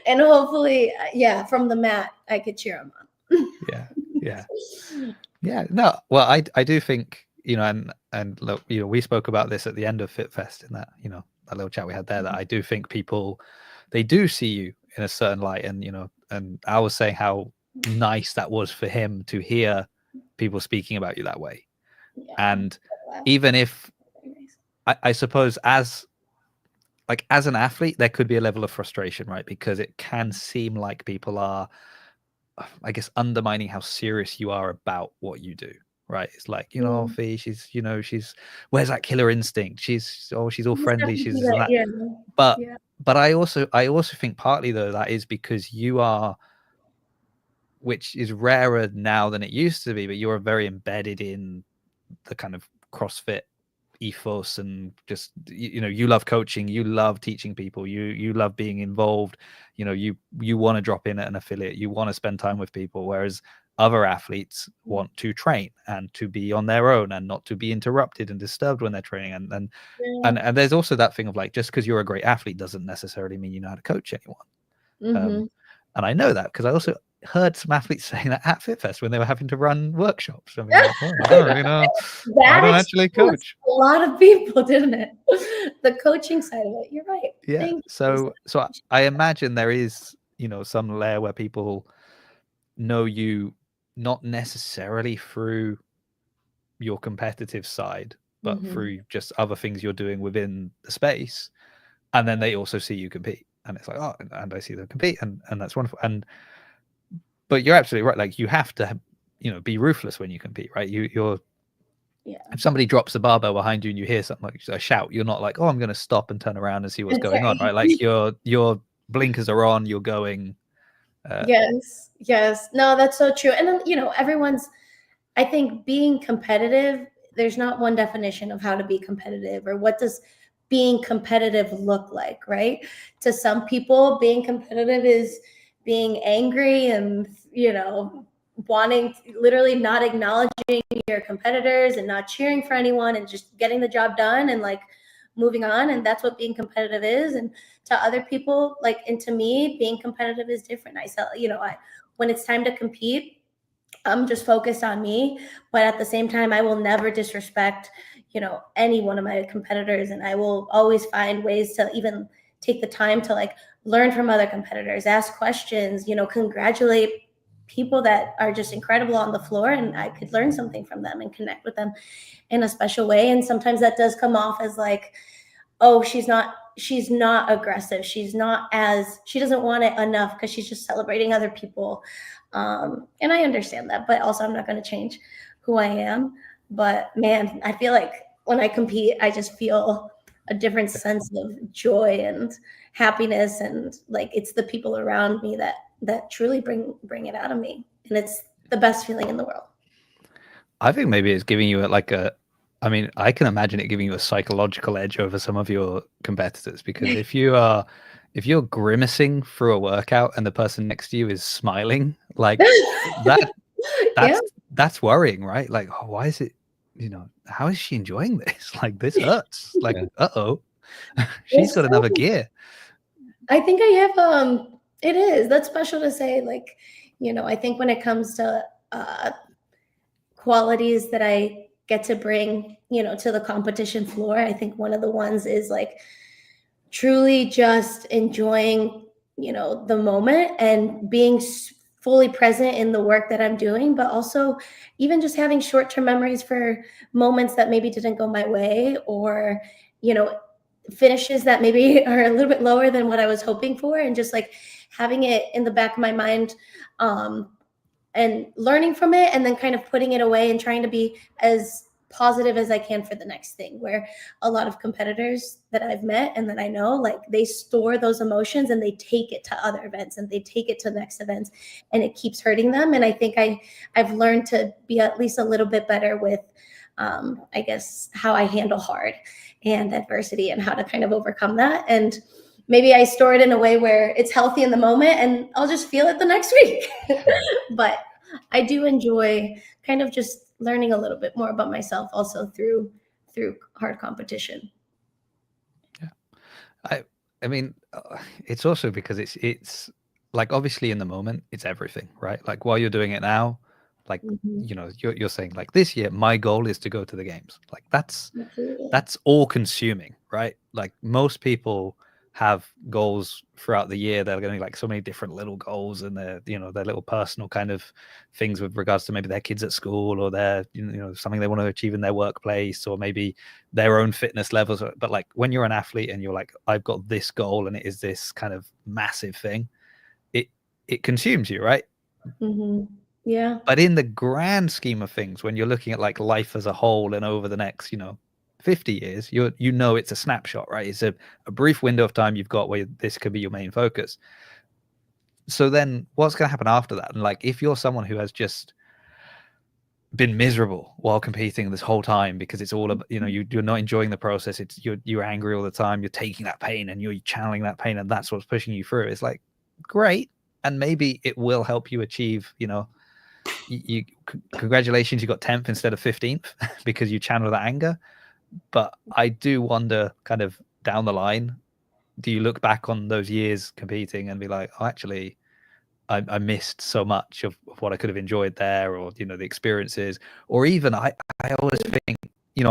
And hopefully, from the mat, I could cheer them on. Yeah. No, well, I do think, you know, and look, you know, we spoke about this at the end of Fitfest in that, you know, that little chat we had there, that I do think people, they do see you in a certain light. And, you know, and I was saying how nice that was for him to hear people speaking about you that way. And even if, I suppose as an athlete, there could be a level of frustration, right? Because it can seem like people are, I guess, undermining how serious you are about what you do, right? It's like, you know, Fee, she's, you know, where's that killer instinct? She's all friendly. She's that. Yeah. But I also think partly though, that is because you are, which is rarer now than it used to be, but you're very embedded in the kind of CrossFit ethos, and just, you know, you love coaching, you love teaching people, you love being involved, you know, you want to drop in at an affiliate, you want to spend time with people, whereas other athletes want to train and to be on their own and not to be interrupted and disturbed when they're training. And there's also that thing of like, just because you're a great athlete doesn't necessarily mean you know how to coach anyone. And I know that because I also heard some athletes saying that at Fitfest when they were having to run workshops. I mean, like, oh, I don't really know. I don't actually coach. A lot of people, didn't it? The coaching side of it. You're right. Yeah. So I imagine there is, you know, some layer where people know you not necessarily through your competitive side, but through just other things you're doing within the space. And then they also see you compete. And it's like, oh, and I see them compete, and that's wonderful. But you're absolutely right. Like, you have to, you know, be ruthless when you compete, right? You're if somebody drops the barbell behind you and you hear something like a shout, you're not like, oh, I'm going to stop and turn around and see what's going on, right? Like, your blinkers are on, you're going. Yes. No, that's so true. And then, you know, I think being competitive, there's not one definition of how to be competitive or what does being competitive look like, right? To some people, being competitive is being angry and, you know, literally not acknowledging your competitors and not cheering for anyone and just getting the job done and like moving on. And that's what being competitive is. And to other people, like, and to me, being competitive is different. I when it's time to compete, I'm just focused on me. But at the same time, I will never disrespect, any one of my competitors. And I will always find ways to even take the time to like learn from other competitors, ask questions, congratulate people that are just incredible on the floor. And I could learn something from them and connect with them in a special way. And sometimes that does come off as like, oh, she's not aggressive. She doesn't want it enough because she's just celebrating other people. And I understand that, but also I'm not going to change who I am. But man, I feel like when I compete, I just feel a different sense of joy and happiness. And like, it's the people around me that truly bring it out of me. And it's the best feeling in the world. I think maybe it's giving you I mean, I can imagine it giving you a psychological edge over some of your competitors, because if you're grimacing through a workout and the person next to you is smiling, like that's worrying, right? Like, oh, why is it, how is she enjoying this? Like, this hurts. Like, uh-oh, she's got another gear. I think I have, that's special to say. Like, I think when it comes to qualities that I get to bring, to the competition floor, I think one of the ones is like truly just enjoying, the moment and being fully present in the work that I'm doing, but also even just having short-term memories for moments that maybe didn't go my way, or, finishes that maybe are a little bit lower than what I was hoping for, and just like having it in the back of my mind, and learning from it, and then kind of putting it away and trying to be as positive as I can for the next thing. Where a lot of competitors that I've met and that I know, like, they store those emotions and they take it to other events and they take it to next events, and it keeps hurting them. And I think I've learned to be at least a little bit better with, I guess, how I handle hard and adversity and how to kind of overcome that. And maybe I store it in a way where it's healthy in the moment and I'll just feel it the next week. But I do enjoy kind of just learning a little bit more about myself also through hard competition. Yeah. I mean, it's also because it's like, obviously in the moment, it's everything, right? Like, while you're doing it now, like, you're saying like, this year, my goal is to go to the games. Like, that's all consuming, right? Like, most people have goals throughout the year. They're going to be like so many different little goals, and their little personal kind of things with regards to maybe their kids at school, or their, something they want to achieve in their workplace, or maybe their own fitness levels. But like, when you're an athlete and you're like, I've got this goal and it is this kind of massive thing, it consumes you, right? Yeah. But in the grand scheme of things, when you're looking at like life as a whole and over the next, 50 years, it's a snapshot, right? It's a brief window of time you've got where this could be your main focus. So then what's going to happen after that? And like, if you're someone who has just been miserable while competing this whole time because it's all about, you're not enjoying the process, it's you're angry all the time, you're taking that pain and you're channeling that pain, and that's what's pushing you through. It's like, great. And maybe it will help you achieve, congratulations, you got 10th instead of 15th because you channel that anger. But I do wonder, kind of down the line, do you look back on those years competing and be like, oh, actually, I missed so much of what I could have enjoyed there, or, the experiences, or even I always think,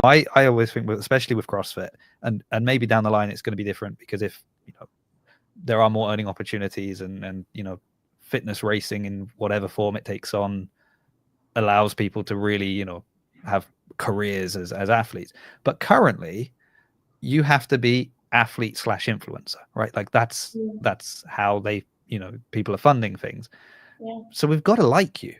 I always think, especially with CrossFit, and maybe down the line it's going to be different, because if, there are more earning opportunities, and fitness racing in whatever form it takes on allows people to really, have careers as athletes. But currently you have to be athlete / influencer, right? Like, that's how they, people are funding things. Yeah. So we've got to like you.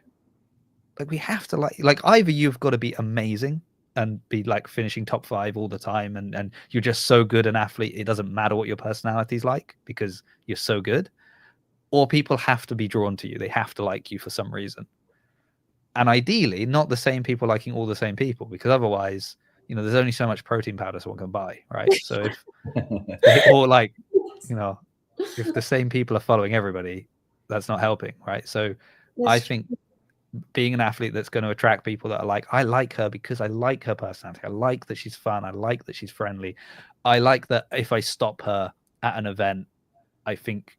Like, we have to like either you've got to be amazing and be like finishing top 5 all the time, and you're just so good an athlete, it doesn't matter what your personality's like because you're so good, or people have to be drawn to you. They have to like you for some reason. And ideally not the same people liking all the same people, because otherwise, there's only so much protein powder someone can buy, right? So if they all like, if the same people are following everybody, that's not helping, right? So I think being an athlete that's going to attract people that are like, I like her because I like her personality, I like that she's fun, I like that she's friendly, I like that if I stop her at an event, I think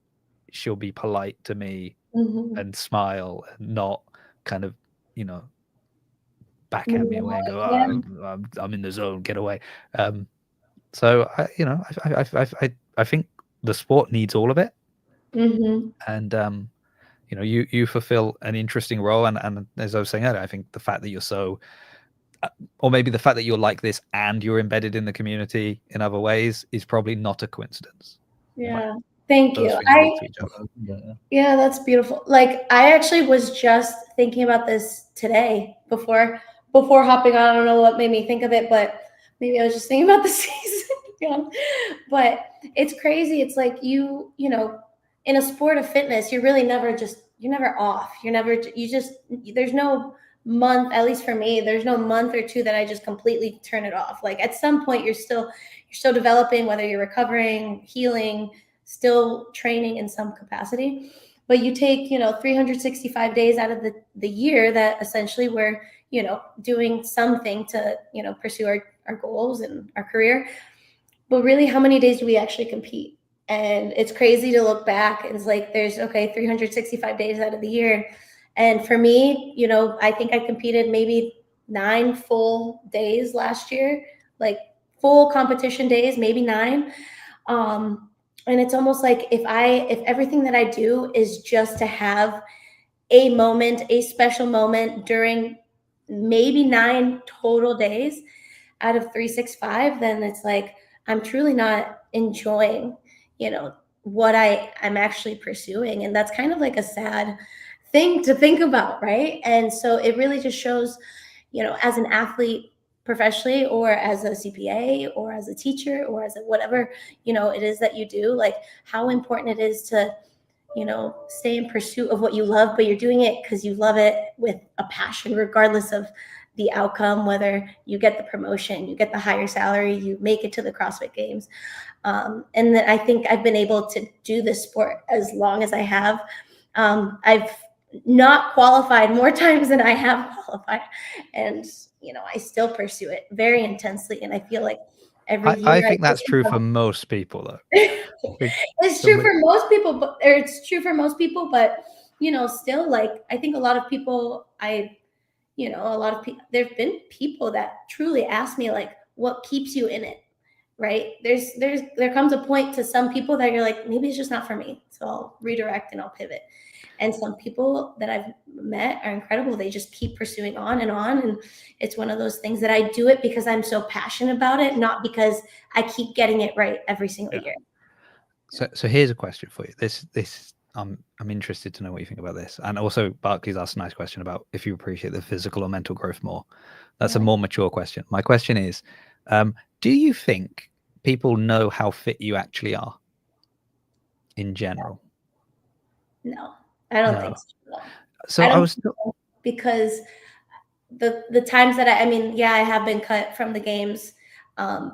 she'll be polite to me and smile and not kind of, backhand me away and go, Yeah. I'm in the zone, get away. So I think the sport needs all of it. And you fulfill an interesting role, and as I was saying earlier, I think the fact that you're so or maybe the fact that you're like this and you're embedded in the community in other ways is probably not a coincidence. Yeah. Thank Those you. things lead to each other. Yeah, that's beautiful. Like, I actually was just thinking about this today before hopping on. I don't know what made me think of it, but maybe I was just thinking about the season. But it's crazy. It's like you know, in a sport of fitness, you're never off. There's no month, at least for me, there's no month or two that I just completely turn it off. Like, at some point you're still developing, whether you're recovering, healing, still training in some capacity. But you take 365 days out of the year that essentially we're doing something to pursue our goals and our career. But really, how many days do we actually compete? And it's crazy to look back. It's like there's 365 days out of the year. And for me, I think I competed maybe 9 full days last year, like full competition days, maybe 9. And it's almost like if everything that I do is just to have a special moment during maybe 9 total days out of 365, then it's like I'm truly not enjoying, what I'm actually pursuing. And that's kind of like a sad thing to think about, right? And so it really just shows, as an athlete professionally, or as a CPA, or as a teacher, or as a whatever, it is that you do, like how important it is to, stay in pursuit of what you love, but you're doing it because you love it with a passion, regardless of the outcome, whether you get the promotion, you get the higher salary, you make it to the CrossFit Games. And then I think I've been able to do this sport as long as I have. I've not qualified more times than I have qualified. And, I still pursue it very intensely. And I feel like every year. I think that's true for most people, though. It's true for most people, but still, like, I think a lot of people, there've been people that truly ask me, like, what keeps you in it, right? There comes a point to some people that you're like, maybe it's just not for me, so I'll redirect and I'll pivot. And some people that I've met are incredible. They just keep pursuing on. And it's one of those things that I do it because I'm so passionate about it, not because I keep getting it right every single year. So here's a question for you. This I'm interested to know what you think about this. And also, Barclays asked a nice question about if you appreciate the physical or mental growth more. That's a more mature question. My question is, do you think people know how fit you actually are in general? No, I don't think so. So because the times that I have been cut from the games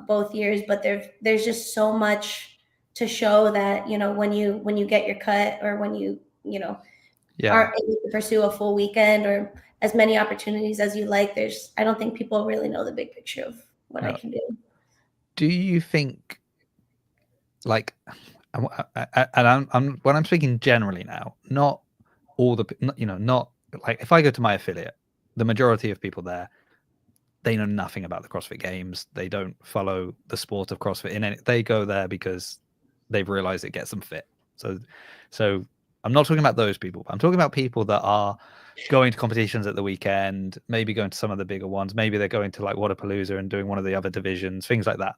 both years, but there's just so much to show that when you get your cut, or when you aren't able to pursue a full weekend or as many opportunities as you like, I don't think people really know the big picture of what I can do. Do you think, like, and when I'm speaking generally now, not all not like, if I go to my affiliate, the majority of people there, they know nothing about the CrossFit Games. They don't follow the sport of CrossFit they go there because they've realized it gets them fit. So I'm not talking about those people. I'm talking about people that are going to competitions at the weekend, maybe going to some of the bigger ones. Maybe they're going to like Wodapalooza and doing one of the other divisions, things like that.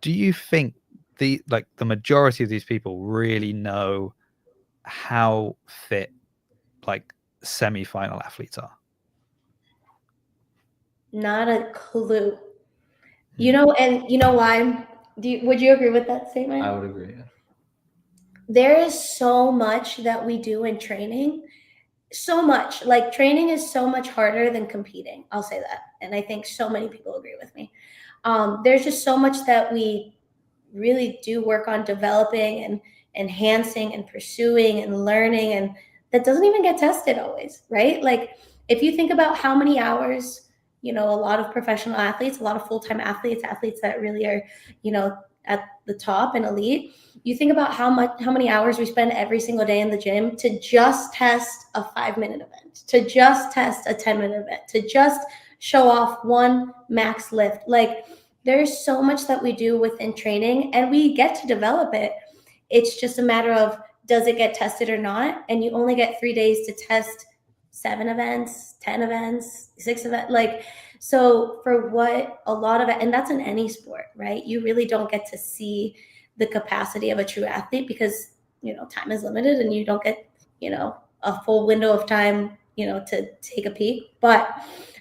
Do you think the majority of these people really know how fit like semi-final athletes are? Not a clue. And you know why? Would you agree with that statement? I would agree. Yeah. There is so much that we do in training. So much. Like, training is so much harder than competing. I'll say that. And I think so many people agree with me. There's just so much that we really do work on developing and enhancing and pursuing and learning, and that doesn't even get tested always, right? Like, if you think about how many hours, a lot of professional athletes, a lot of full-time athletes that really are, at the top and elite, you think about how many hours we spend every single day in the gym to just test a 5-minute event, to just test a 10-minute event, to just show off one max lift. Like, there's so much that we do within training, and we get to develop it. It's just a matter of, does it get tested or not? And you only get 3 days to test 7 events, 10 events, 6 events. Like, so for what a lot of it, and that's in any sport, right? You really don't get to see the capacity of a true athlete because, time is limited and you don't get, a full window of time, to take a peek. But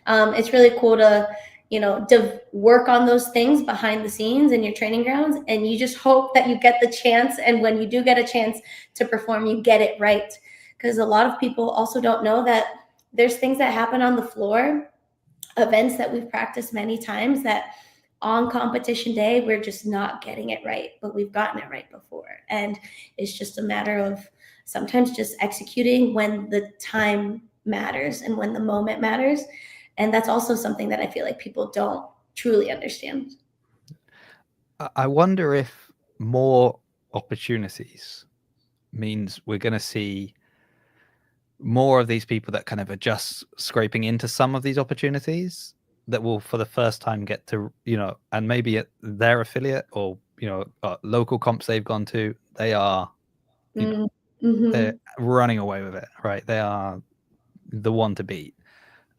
it's really cool to, to work on those things behind the scenes in your training grounds. And you just hope that you get the chance. And when you do get a chance to perform, you get it right. Because a lot of people also don't know that there's things that happen on the floor, events that we've practiced many times, that on competition day, we're just not getting it right, but we've gotten it right before. And it's just a matter of sometimes just executing when the time matters and when the moment matters. And that's also something that I feel like people don't truly understand. I wonder if more opportunities means we're going to see more of these people that kind of are just scraping into some of these opportunities that will for the first time get to, and maybe at their affiliate or, local comps they've gone to, they are, they're running away with it, right? They are the one to beat.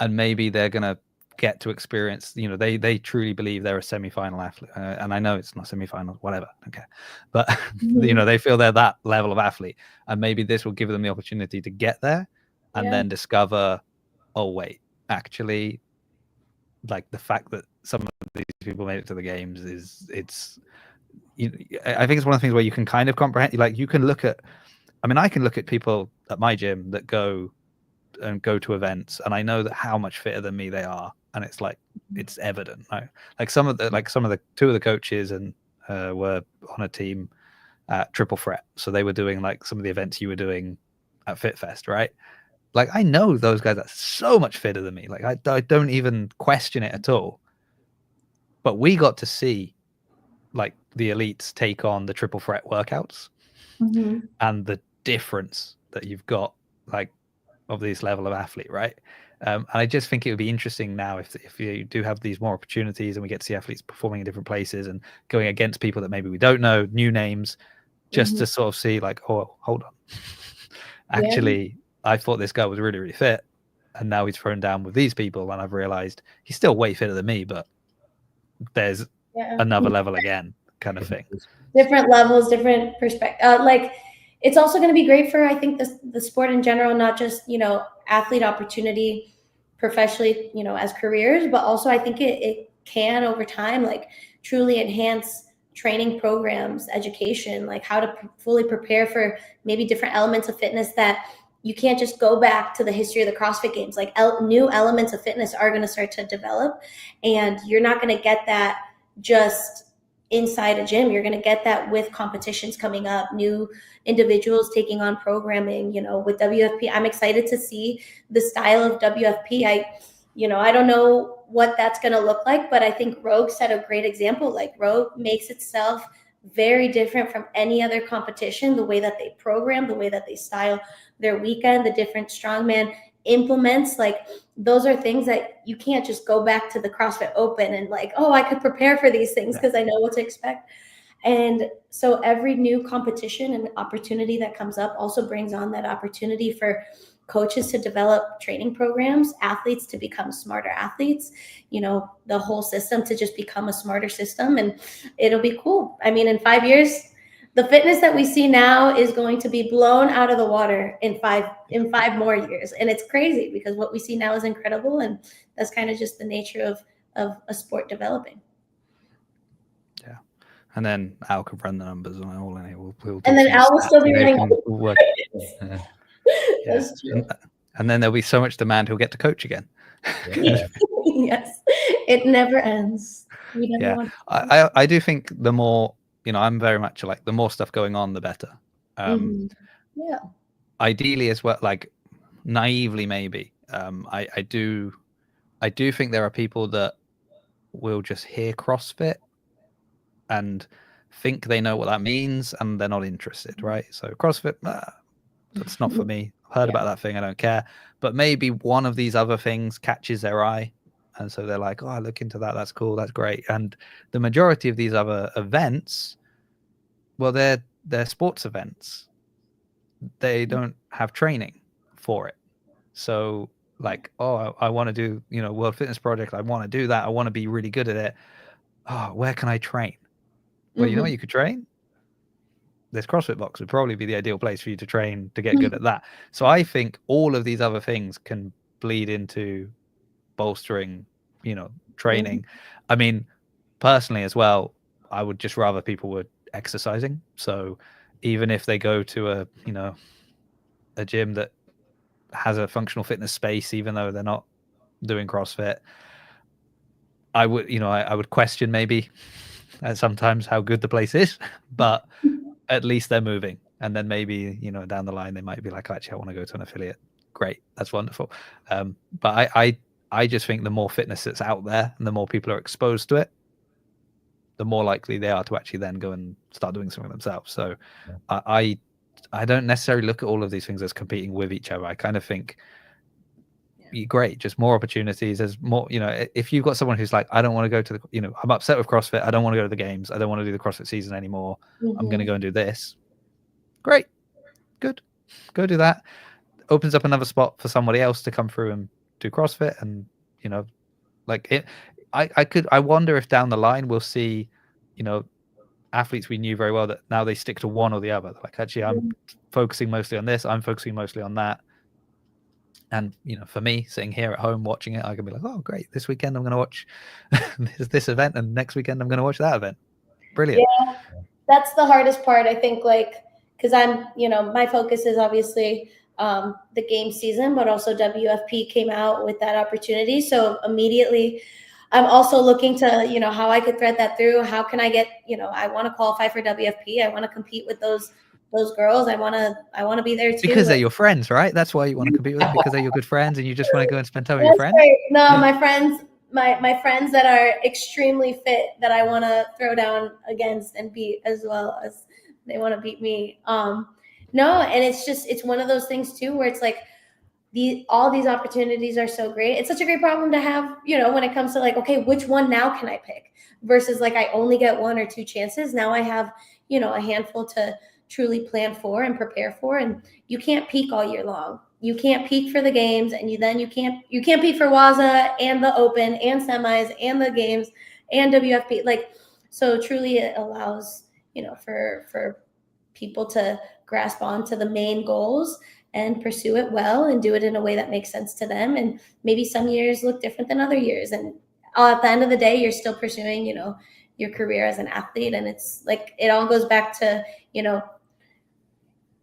And maybe they're going to get to experience, they truly believe they're a semi-final athlete. And I know it's not semi-final, whatever, okay. But, they feel they're that level of athlete. And maybe this will give them the opportunity to get there and then discover, oh, wait, actually, like the fact that some of these people made it to the games I think it's one of the things where you can kind of comprehend, like you can look at, I can look at people at my gym that go to events, and I know that how much fitter than me they are, and it's like it's evident, right? Like some of the two of the coaches and were on a team at Triple Threat, so they were doing like some of the events you were doing at Fitfest, right? Like I know those guys are so much fitter than me. Like I don't even question it at all. But we got to see like the elites take on the Triple Threat workouts and the difference that you've got, like, of this level of athlete, right? And I just think it would be interesting now if you do have these more opportunities and we get to see athletes performing in different places and going against people that maybe we don't know, new names, just to sort of see like, oh, hold on. Actually, I thought this guy was really, really fit, and now he's thrown down with these people, and I've realized he's still way fitter than me, but there's another level again, kind of thing. Different levels, different perspective. Like, it's also going to be great for, I think, the sport in general, not just, athlete opportunity professionally, as careers, but also I think it can over time, like, truly enhance training programs, education, like how to fully prepare for maybe different elements of fitness that you can't just go back to the history of the CrossFit Games. Like new elements of fitness are going to start to develop, and you're not going to get that just inside a gym. You're going to get that with competitions coming up, new individuals taking on programming, with WFP. I'm excited to see the style of WFP. I don't know what that's going to look like, but I think Rogue set a great example. Like Rogue makes itself very different from any other competition, the way that they program, the way that they style their weekend, the different strongman implements. Like those are things that you can't just go back to the CrossFit Open and like, oh, I could prepare for these things because I know what to expect. And so every new competition and opportunity that comes up also brings on that opportunity for coaches to develop training programs, athletes to become smarter athletes, the whole system to just become a smarter system. And it'll be cool. I mean, in 5 years, the fitness that we see now is going to be blown out of the water in five more years. And it's crazy because what we see now is incredible. And that's kind of just the nature of a sport developing. Yeah. And then Al could run the numbers on it all, and we'll and then Al will still be running. That's true. And then there'll be so much demand he'll get to coach again. Yes, it never ends. I do think the more, I'm very much like the more stuff going on, the better. Yeah. Ideally as well, like naively maybe. I do think there are people that will just hear CrossFit and think they know what that means and they're not interested, right? So CrossFit, that's not for me. I've heard about that thing, I don't care. But maybe one of these other things catches their eye, and so they're like, oh, I look into that, that's cool, that's great. And the majority of these other events, well, they're sports events. They don't have training for it. So like, oh, I want to do, World Fitness Project, I want to do that, I want to be really good at it. Oh, where can I train? Well, you know where you could train? This CrossFit box would probably be the ideal place for you to train to get good at that. So I think all of these other things can bleed into bolstering, training. I mean, personally as well, I would just rather people were exercising. So even if they go to a gym that has a functional fitness space, even though they're not doing CrossFit, I would, I would question maybe sometimes how good the place is, but at least they're moving. And then maybe, down the line, they might be like, actually, I want to go to an affiliate. Great. That's wonderful. But I just think the more fitness that's out there and the more people are exposed to it, the more likely they are to actually then go and start doing something themselves. So I don't necessarily look at all of these things as competing with each other. I kind of think, great, just more opportunities. There's more, if you've got someone who's like, I don't want to go to the, I'm upset with CrossFit, I don't want to go to the games, I don't want to do the CrossFit season anymore, I'm going to go and do this. Great, good, go do that. Opens up another spot for somebody else to come through and do CrossFit. And like it, I wonder if down the line we'll see, athletes we knew very well that now they stick to one or the other. Like, actually, I'm focusing mostly on this, I'm focusing mostly on that. And for me, sitting here at home watching it, I can be like, oh, great, this weekend I'm going to watch this event, and next weekend I'm going to watch that event. Brilliant. Yeah, that's the hardest part, I think, like, because I'm, my focus is obviously the game season, but also WFP came out with that opportunity. So immediately I'm also looking to, how I could thread that through. How can I get, I want to qualify for WFP. I want to compete with those girls. I want to be there too. Because they're your friends, right? That's why you want to compete with them, because they're your good friends and you just want to go and spend time with your friends. Right. No, my friends, my friends that are extremely fit that I want to throw down against and beat, as well as they want to beat me. No, and it's one of those things too, where it's like all these opportunities are so great. It's such a great problem to have, when it comes to like, okay, which one now can I pick, versus like, I only get one or two chances. Now I have, a handful to truly plan for and prepare for. And you can't peak all year long. You can't peak for the games, and you can't peak for WAZA and the Open and semis and the games and WFP. Like, so truly it allows, for people to grasp onto the main goals and pursue it well and do it in a way that makes sense to them. And maybe some years look different than other years. And at the end of the day, you're still pursuing, your career as an athlete. And it's like, it all goes back to,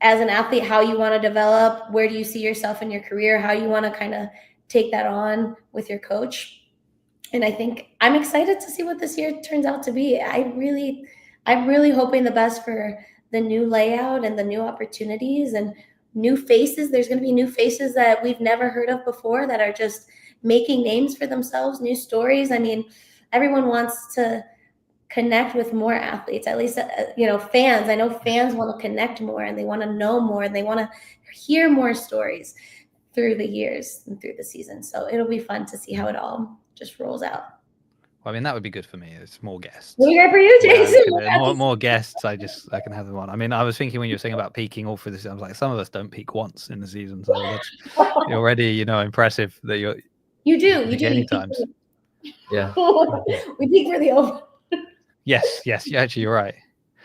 as an athlete, how you want to develop, where do you see yourself in your career, how you want to kind of take that on with your coach. And I think I'm excited to see what this year turns out to be. I'm really hoping the best for the new layout and the new opportunities and new faces. There's going to be new faces that we've never heard of before that are just making names for themselves, new stories. I mean, everyone wants to connect with more athletes, at least, fans. I know fans want to connect more and they want to know more and they want to hear more stories through the years and through the season. So it'll be fun to see how it all just rolls out. Well, I mean, that would be good for me. It's more guests. What good for you, Jason? More guests. I can have them on. I mean, I was thinking when you were saying about peaking all through the season, I was like, some of us don't peak once in the season, so that's already, impressive that you do any times. Yeah. We peak for the Open. Yes. Yeah, actually, you're right.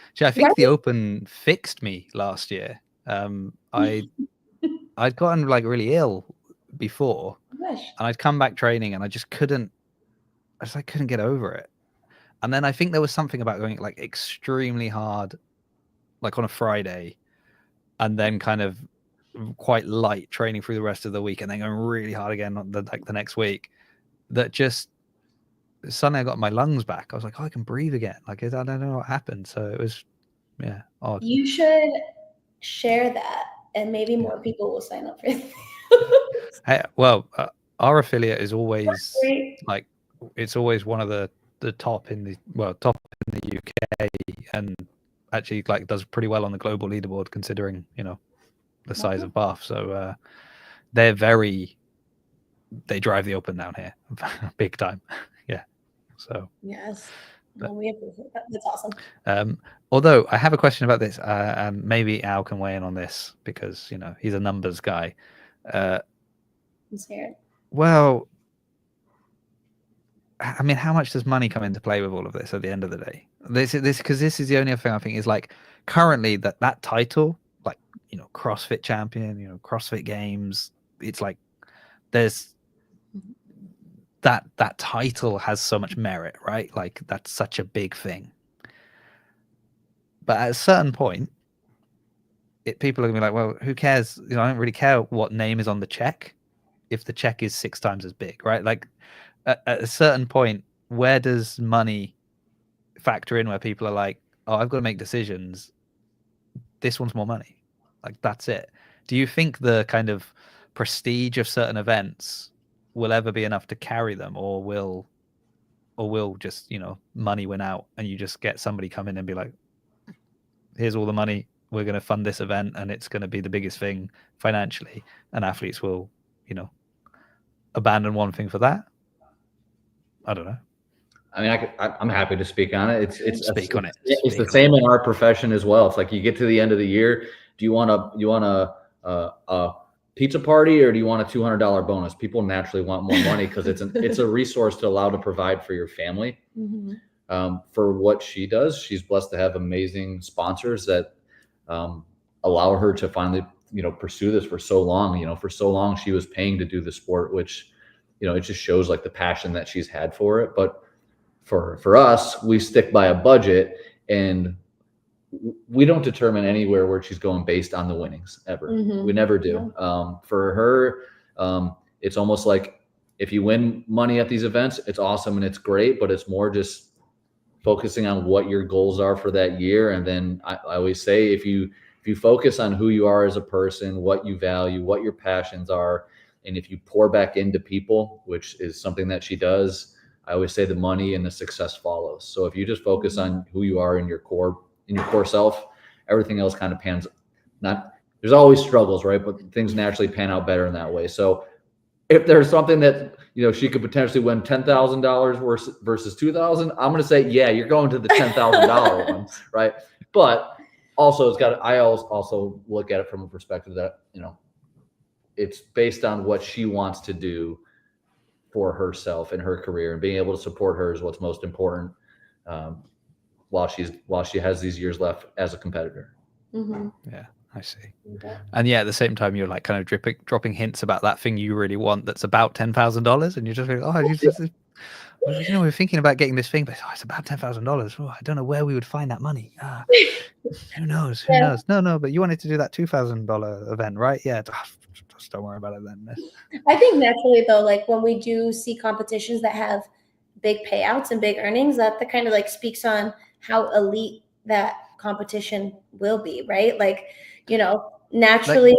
Actually, I think the Open fixed me last year. I'd gotten like really ill before, and I'd come back training, and I just couldn't get over it. And then I think there was something about going like extremely hard, like on a Friday, and then kind of quite light training through the rest of the week, and then going really hard again on the next week. That just suddenly I got my lungs back. I was like, oh, I can breathe again. Like, I don't know what happened. So it was, odd. You should share that, and maybe more people will sign up for it. Hey, well, our affiliate is always like, it's always one of the the top in the UK, and actually like does pretty well on the global leaderboard considering the size of Bath. So they drive the Open down here big time. Yeah. So yes. Well, we appreciate that. That's awesome. Although I have a question about this, and maybe Al can weigh in on this because he's a numbers guy. I'm scared. Well, I mean, how much does money come into play with all of this at the end of the day? This is the only other thing I think is like currently that title, like CrossFit champion, CrossFit Games. It's like there's that title has so much merit, right? Like that's such a big thing. But at a certain point, people are gonna be like, well, who cares? I don't really care what name is on the check if the check is 6 times as big, right? Like at a certain point, where does money factor in where people are like, oh, I've got to make decisions. This one's more money. Like that's it. Do you think the kind of prestige of certain events will ever be enough to carry them, or will just money win out and you just get somebody come in and be like, here's all the money, we're going to fund this event and it's going to be the biggest thing financially, and athletes will abandon one thing for that? I don't know. I mean, I'm happy to speak on it. It's the same in our profession as well. It's like you get to the end of the year. Do you want a pizza party or do you want a $200 bonus? People naturally want more money because it's a resource to allow to provide for your family. Mm-hmm. For what she does, she's blessed to have amazing sponsors that allow her to finally pursue this for so long. For so long she was paying to do the sport, which it just shows like the passion that she's had for it. But for us, we stick by a budget and we don't determine anywhere where she's going based on the winnings ever. Mm-hmm. We never do. Yeah. For her, it's almost like if you win money at these events, it's awesome and it's great, but it's more just focusing on what your goals are for that year. And then I always say, if you focus on who you are as a person, what you value, what your passions are, and if you pour back into people, which is something that she does, I always say the money and the success follows. So if you just focus on who you are in your core self, everything else kind of pans. There's always struggles, right? But things naturally pan out better in that way. So if there's something that she could potentially win $10,000 versus $2,000, I'm going to say, yeah, you're going to the $10,000 one, right? But also I also look at it from a perspective that it's based on what she wants to do for herself and her career, and being able to support her is what's most important while she has these years left as a competitor. Mm-hmm. Yeah, I see. Okay. And yeah, at the same time, you're like kind of dropping hints about that thing you really want that's about $10,000, and you're just like, we're thinking about getting this thing, but it's about $10,000. Oh, I don't know where we would find that money. Who knows? Who knows? No, but you wanted to do that $2,000 event, right? Yeah. Just don't worry about it then. I think naturally though, like when we do see competitions that have big payouts and big earnings, that kind of like speaks on how elite that competition will be, right? Like, naturally,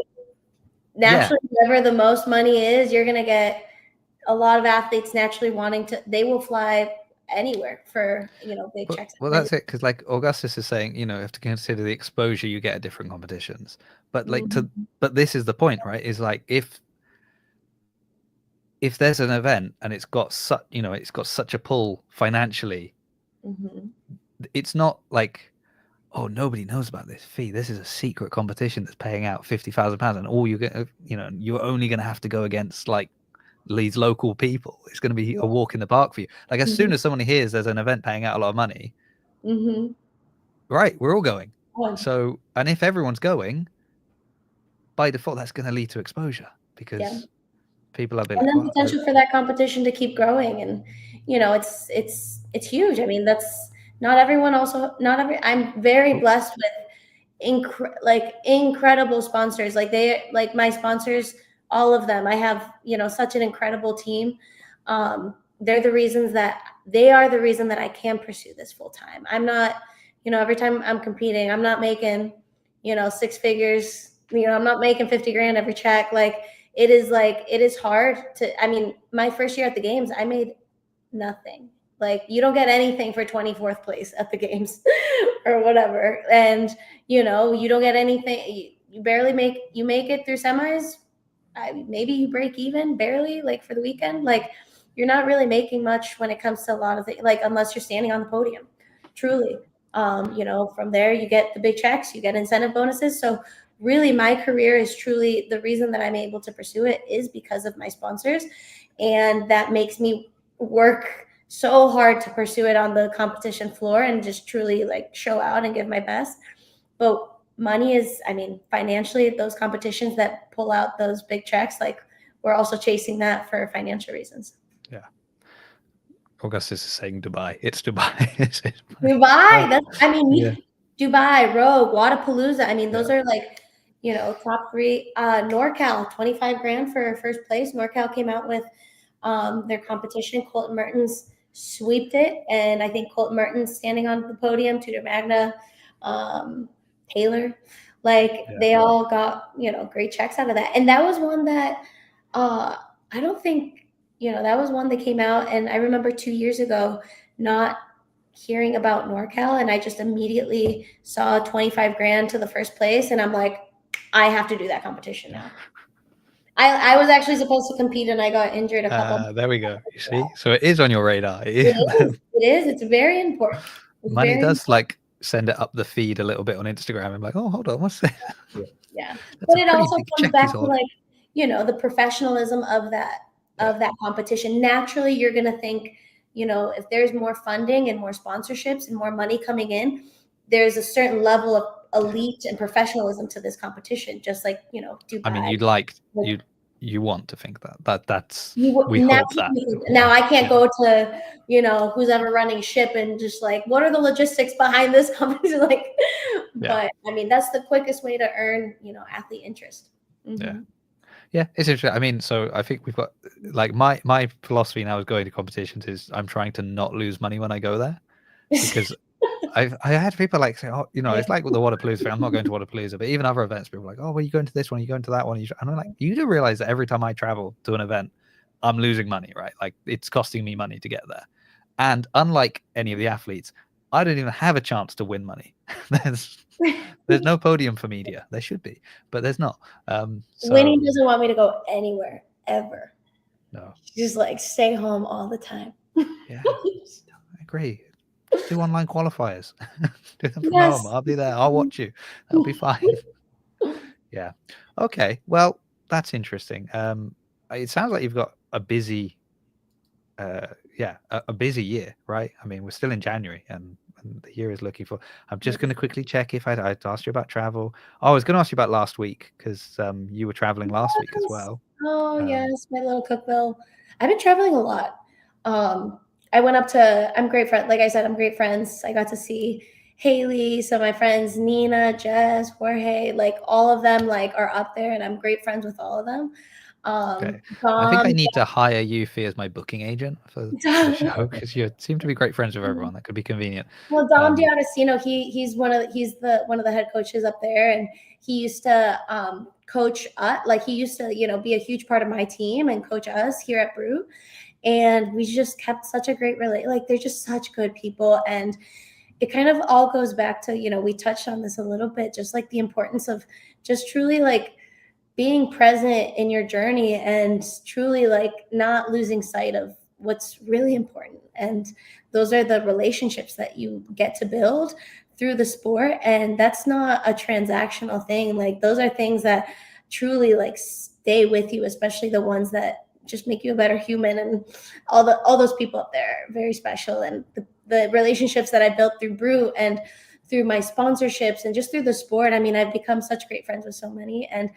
wherever the most money is, you're going to get a lot of athletes naturally they will fly anywhere for, big checks. Well, that's it. Cause like Augustus is saying, you have to consider the exposure you get at different competitions, but like but this is the point, right? Is like, if there's an event and it's got such a pull financially, it's not like, oh, nobody knows about this fee. This is a secret competition that's paying out £50,000, and all you get, you're only going to have to go against like these local people. It's going to be a walk in the park for you. Like as soon as someone hears there's an event paying out a lot of money, right, we're all going. So, and if everyone's going, by default, that's going to lead to exposure because people are. And then potential for that competition to keep growing, and it's huge. I mean, that's not everyone. I'm very blessed with incredible sponsors. Like my sponsors, all of them. I have such an incredible team. They are the reason that I can pursue this full time. I'm not, every time I'm competing, I'm not making 6 figures. I'm not making 50 grand every check. It is hard to, my first year at the games, I made nothing. Like you don't get anything for 24th place at the games or whatever. And, you know, you don't get anything. You barely make it through semis. Maybe you break even barely, like for the weekend. Like you're not really making much when it comes to a lot of things, like unless you're standing on the podium, truly. You know, from there you get the big checks, you get incentive bonuses. So really my career is truly the reason that I'm able to pursue it is because of my sponsors. And that makes me work so hard to pursue it on the competition floor and just truly like show out and give my best. But money is, I mean, financially, those competitions that pull out those big checks, like we're also chasing that for financial reasons. Yeah. Augustus is saying Dubai. It's Dubai. Dubai. That's, I mean, Yeah. Dubai, Rogue, Wadapalooza. I mean, those are like, you know, top 3. NorCal, 25 grand for first place. NorCal came out with their competition. Colton Mertens sweeped it. And I think Colton Mertens standing on the podium, Tudor Magna, Taylor, like they all got, you know, great checks out of that. And that was one that I don't think, you know, that was one that came out. And I remember 2 years ago not hearing about NorCal, and I just immediately saw 25 grand to the first place. And I'm like, I have to do that competition now. I was actually supposed to compete and I got injured a couple. There we go. You see, so it is on your radar. It is. It's very important. Money does like send it up the feed a little bit on Instagram. I'm like, oh, hold on, what's that? Yeah, but it also comes back to like, you know, the professionalism of that competition. Naturally, you're gonna think, you know, if there's more funding and more sponsorships and more money coming in, there's a certain level of elite and professionalism to this competition. Just like, you know, Dubai. I mean, you want to think that's we hope that. Now I can't go to, you know, who's ever running ship and just like, what are the logistics behind this company? Like, but I mean, that's the quickest way to earn, you know, athlete interest. Mm-hmm. Yeah, it's interesting. I mean, so I think we've got like my philosophy now is going to competitions is I'm trying to not lose money when I go there, because I had people like say, oh, you know, it's like with the Wadapalooza thing. I'm not going to Wadapalooza, but even other events, people are like, oh, well, you going to this one, you going to that one, and I'm like, you do realize that every time I travel to an event, I'm losing money, right? Like it's costing me money to get there. And unlike any of the athletes, I don't even have a chance to win money. There's no podium for media. There should be, but there's not. So, Winnie doesn't want me to go anywhere ever. No, just like stay home all the time. Yeah, I agree. Just do online qualifiers. Do them from home. I'll be there. I'll watch you. That'll be fine. Yeah. Okay. Well, that's interesting. It sounds like you've got a busy, a busy year, right? I mean, we're still in January, and the year is looking for. I'm just going to quickly check if I'd asked you about travel. Oh, I was going to ask you about last week because you were traveling last week as well. Oh yes, my little Cookville. I've been traveling a lot. I went up to. I'm great friend. Like I said, I'm great friends. I got to see Haley, some of my friends, Nina, Jess, Jorge. Like all of them, like are up there, and I'm great friends with all of them. Okay. I think I need to hire you, Fee, as my booking agent for the show because you seem to be great friends with everyone. That could be convenient. Well, Dom D'Agostino, he's one of the head coaches up there, and he used to coach us. Like he used to, be a huge part of my team and coach us here at Brew. And we just kept such a great relate. Like they're just such good people, and it kind of all goes back to we touched on this a little bit, just like the importance of just truly like being present in your journey and truly like not losing sight of what's really important. And those are the relationships that you get to build through the sport. And that's not a transactional thing. Like those are things that truly like stay with you, especially the ones that just make you a better human. And all those people up there are very special. And the relationships that I built through Brew and through my sponsorships and just through the sport. I mean, I've become such great friends with so many, and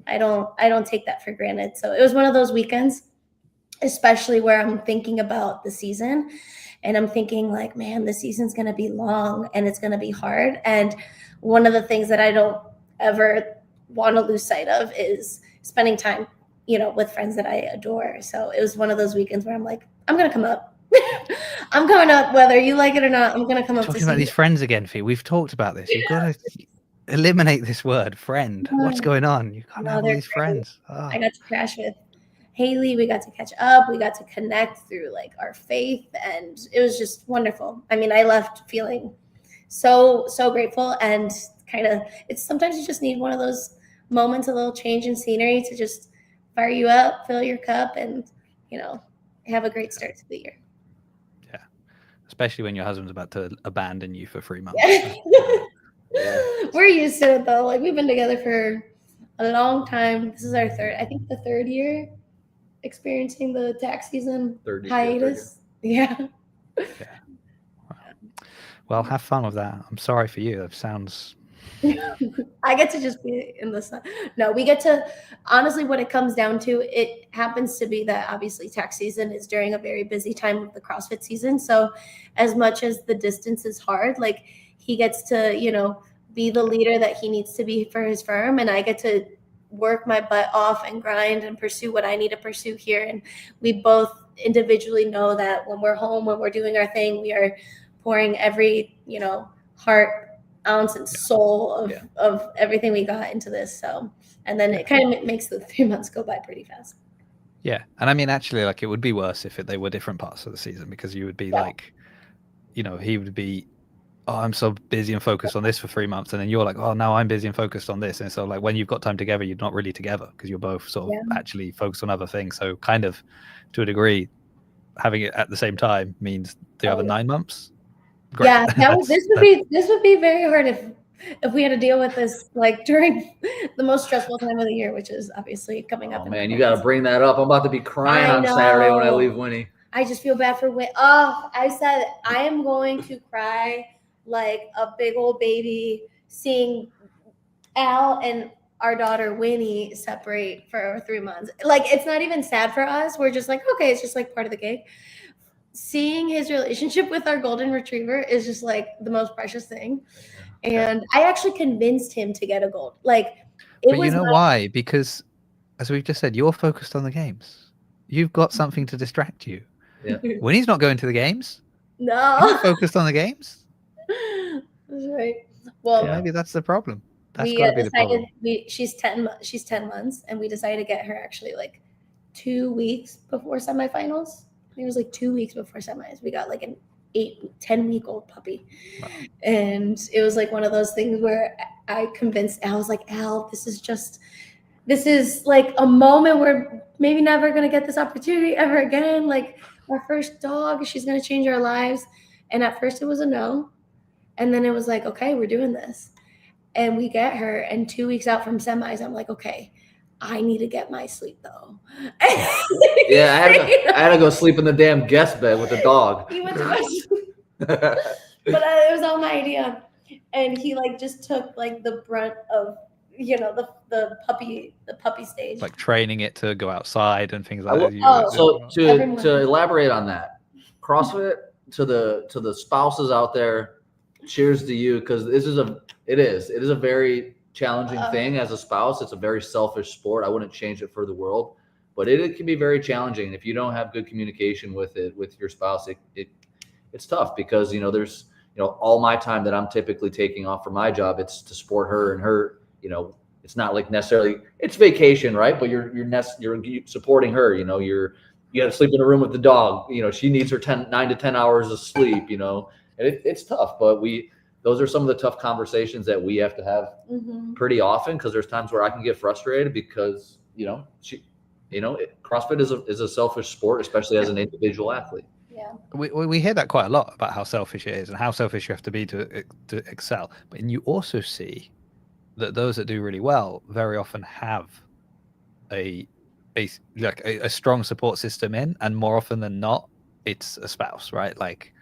I don't take that for granted. So it was one of those weekends, especially where I'm thinking about the season and I'm thinking like, man, the season's going to be long and it's going to be hard. And one of the things that I don't ever want to lose sight of is spending time, with friends that I adore. So it was one of those weekends where I'm like, I'm going to come up. I'm coming up, whether you like it or not. I'm going to come up. Talking about these friends again, Fee. We've talked about this. You've got to eliminate this word, friend. What's going on? You can't have all these friends. Oh. I got to crash with Haley. We got to catch up. We got to connect through like our faith, and it was just wonderful. I mean, I left feeling so grateful, and kind of, it's sometimes you just need one of those moments, a little change in scenery to just fire you up, fill your cup, and have a great start to the year. Yeah, especially when your husband's about to abandon you for 3 months. We're used to it though. Like, we've been together for a long time. This is our the third year experiencing the tax season hiatus. Yeah. Well, have fun with that. I'm sorry for you. That sounds. I get to just be in the sun. No, we get to, honestly, what it comes down to, it happens to be that obviously tax season is during a very busy time of the CrossFit season. So as much as the distance is hard, like, he gets to, be the leader that he needs to be for his firm. And I get to work my butt off and grind and pursue what I need to pursue here. And we both individually know that when we're home, when we're doing our thing, we are pouring every, heart, ounce, and soul of everything we got into this. So, and then it kind of makes the 3 months go by pretty fast. Yeah. And I mean, actually, like, it would be worse if they were different parts of the season, because you would be like, he would be, oh, I'm so busy and focused on this for 3 months. And then you're like, oh, now I'm busy and focused on this. And so, like, when you've got time together, you're not really together because you're both sort of actually focused on other things. So kind of, to a degree, having it at the same time means the other 9 months. Great. Yeah, this would be very hard if we had to deal with this, like, during the most stressful time of the year, which is obviously coming up. Oh man, you got to bring that up. I'm about to be crying on Saturday when I leave Winnie. I just feel bad for Winnie. Oh, I said I am going to cry like a big old baby seeing Al and our daughter Winnie separate for 3 months. Like, it's not even sad for us. We're just like, okay, it's just like part of the gig. Seeing his relationship with our golden retriever is just like the most precious thing. And I actually convinced him to get a gold. Like, but you know why? Because, as we've just said, you're focused on the games. You've got something to distract you. Yeah. When he's not going to the games, no, you're focused on the games. That's right. Well, maybe that's the problem. That's we got to be the problem. She's 10 months, and we decided to get her actually like 2 weeks before semifinals. I think it was like 2 weeks before semis. We got like an 10-week-old puppy. Wow. And it was like one of those things where I convinced Al, I was like, Al, this is like a moment where maybe never going to get this opportunity ever again. Like, our first dog, she's going to change our lives. And at first it was a no. And then it was like, okay, we're doing this. And we get her, and 2 weeks out from semis, I'm like, okay, I need to get my sleep though. Yeah, I had to go sleep in the damn guest bed with the dog. He went to my sleep. But it was all my idea. And he like just took like the brunt of, the puppy stage. Like training it to go outside and things like that. So to elaborate on that, CrossFit, to the spouses out there, cheers to you, because it is a very challenging thing as a spouse. It's a very selfish sport. I wouldn't change it for the world, but it can be very challenging if you don't have good communication with your spouse. It's tough because there's all my time that I'm typically taking off for my job, it's to support her, and her, it's not like necessarily it's vacation, right? But you're supporting her. You got to sleep in a room with the dog. She needs her 9 to 10 hours of sleep. And it's tough, but those are some of the tough conversations that we have to have pretty often, because there's times where I can get frustrated because, CrossFit is a selfish sport, especially as an individual athlete. Yeah. We hear that quite a lot about how selfish it is and how selfish you have to be to excel. But you also see that those that do really well very often have a strong support system and more often than not, it's a spouse, right? Like,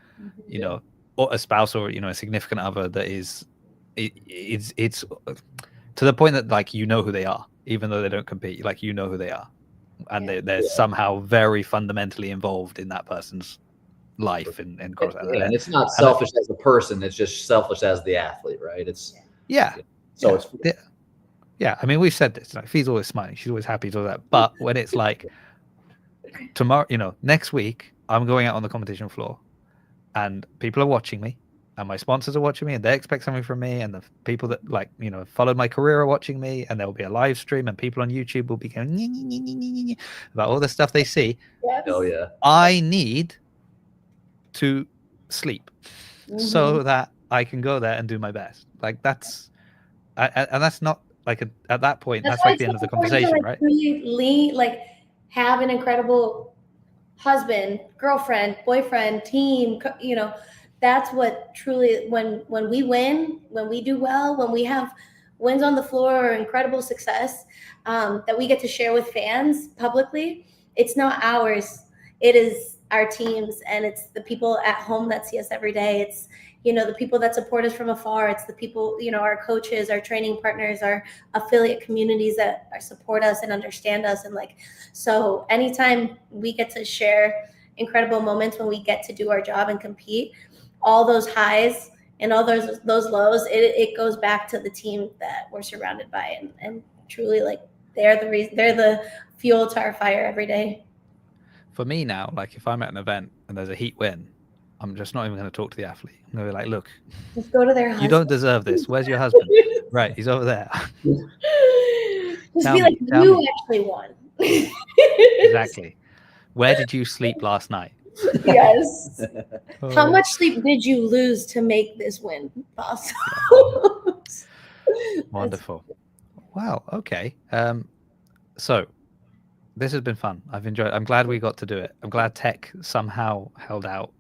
or a spouse or a significant other that is it's to the point that, like, who they are, even though they don't compete. Like, who they are, and they're somehow very fundamentally involved in that person's life and CrossFit. And it's not selfish as a person; it's just selfish as the athlete, right? It's I mean, we've said this. Like, Fee's always smiling; she's always happy to do that. But when it's like tomorrow, next week, I'm going out on the competition floor, and people are watching me, and my sponsors are watching me, and they expect something from me, and the people that followed my career are watching me, and there will be a live stream, and people on YouTube will be going about all the stuff they see. Yes. Oh yeah. I need to sleep so that I can go there and do my best. Like that's, and that's not like at that point. That's why like the end of the conversation, to, right? Really have an incredible husband, girlfriend, boyfriend, team. That's what truly when we win, when we do well, when we have wins on the floor or incredible success that we get to share with fans publicly. It's not ours. It is our team's, and it's the people at home that see us every day. It's the people that support us from afar. It's the people, our coaches, our training partners, our affiliate communities that support us and understand us. And so anytime we get to share incredible moments when we get to do our job and compete, all those highs and all those lows, it goes back to the team that we're surrounded by. And truly, they're the reason, they're the fuel to our fire every day. For me now, if I'm at an event and there's a heat win, I'm just not even going to talk to the athlete. I'm going to be like, look, just go to their husband. You don't deserve this. Where's your husband? Right, he's over there. Just be like, you actually won. Exactly. Where did you sleep last night? Yes. How much sleep did you lose to make this win possible? Wonderful. Wow. Okay. So this has been fun. I've enjoyed. I'm glad we got to do it. I'm glad Tech somehow held out,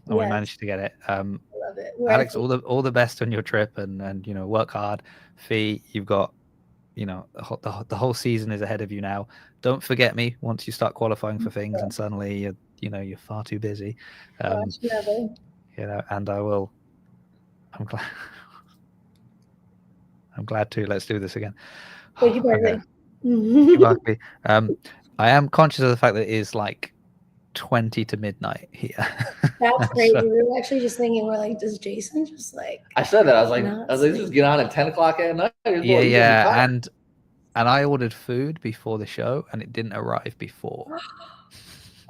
and we managed to get it. I love it. Alex, all the best on your trip, and work hard. Fee, you've got the whole season is ahead of you now. Don't forget me once you start qualifying for things, and suddenly you're far too busy. And I will. I'm glad. I'm glad to. Let's do this again. Thank you, Barkley. Barkley. I am conscious of the fact that it is 20 to midnight here. That's crazy. We were actually just thinking, we're like, does Jason just I said that. I was like, just get on at 10 o'clock at night. Yeah. And I ordered food before the show, and it didn't arrive before.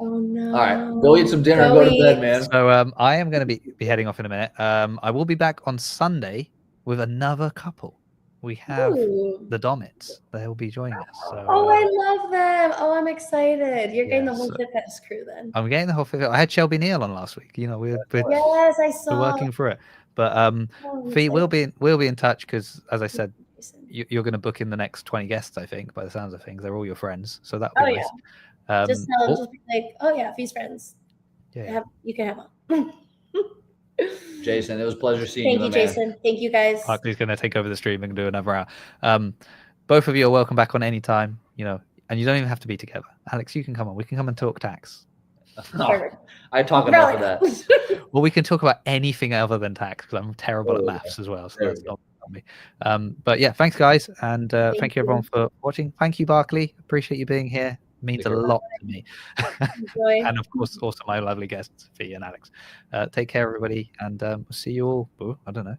Oh no! All right, go eat some dinner and go to bed, man. So I am going to be heading off in a minute. I will be back on Sunday with another couple. We have the Domits. They'll be joining us. So, I love them. Oh, I'm excited. You're getting the whole Fitfest crew then. I'm getting the whole Fitfest. I had Shelby Neal on last week. We're yes, I saw. We're working through it. But Fee, we'll be in touch because, as I said, you're going to book in the next 20 guests. I think, by the sounds of things, they're all your friends. So that'll be nice. Just tell them, just be like, oh yeah, Fee's friends. Yeah. You can have them. Jason, it was a pleasure seeing you. Thank you, Jason. Thank you, guys. Barkley's going to take over the stream and do another hour. Both of you are welcome back on any time, and you don't even have to be together. Alex, you can come on. We can come and talk tax. I talk enough of that. Well, we can talk about anything other than tax because I'm terrible at maths as well. So that's not me. But yeah, thanks guys, and thank you everyone for watching. Thank you, Barkley. Appreciate you being here. Means a lot to me. And of course, also my lovely guests, Fee and Alex. Take care, everybody, and we'll see you all. I don't know.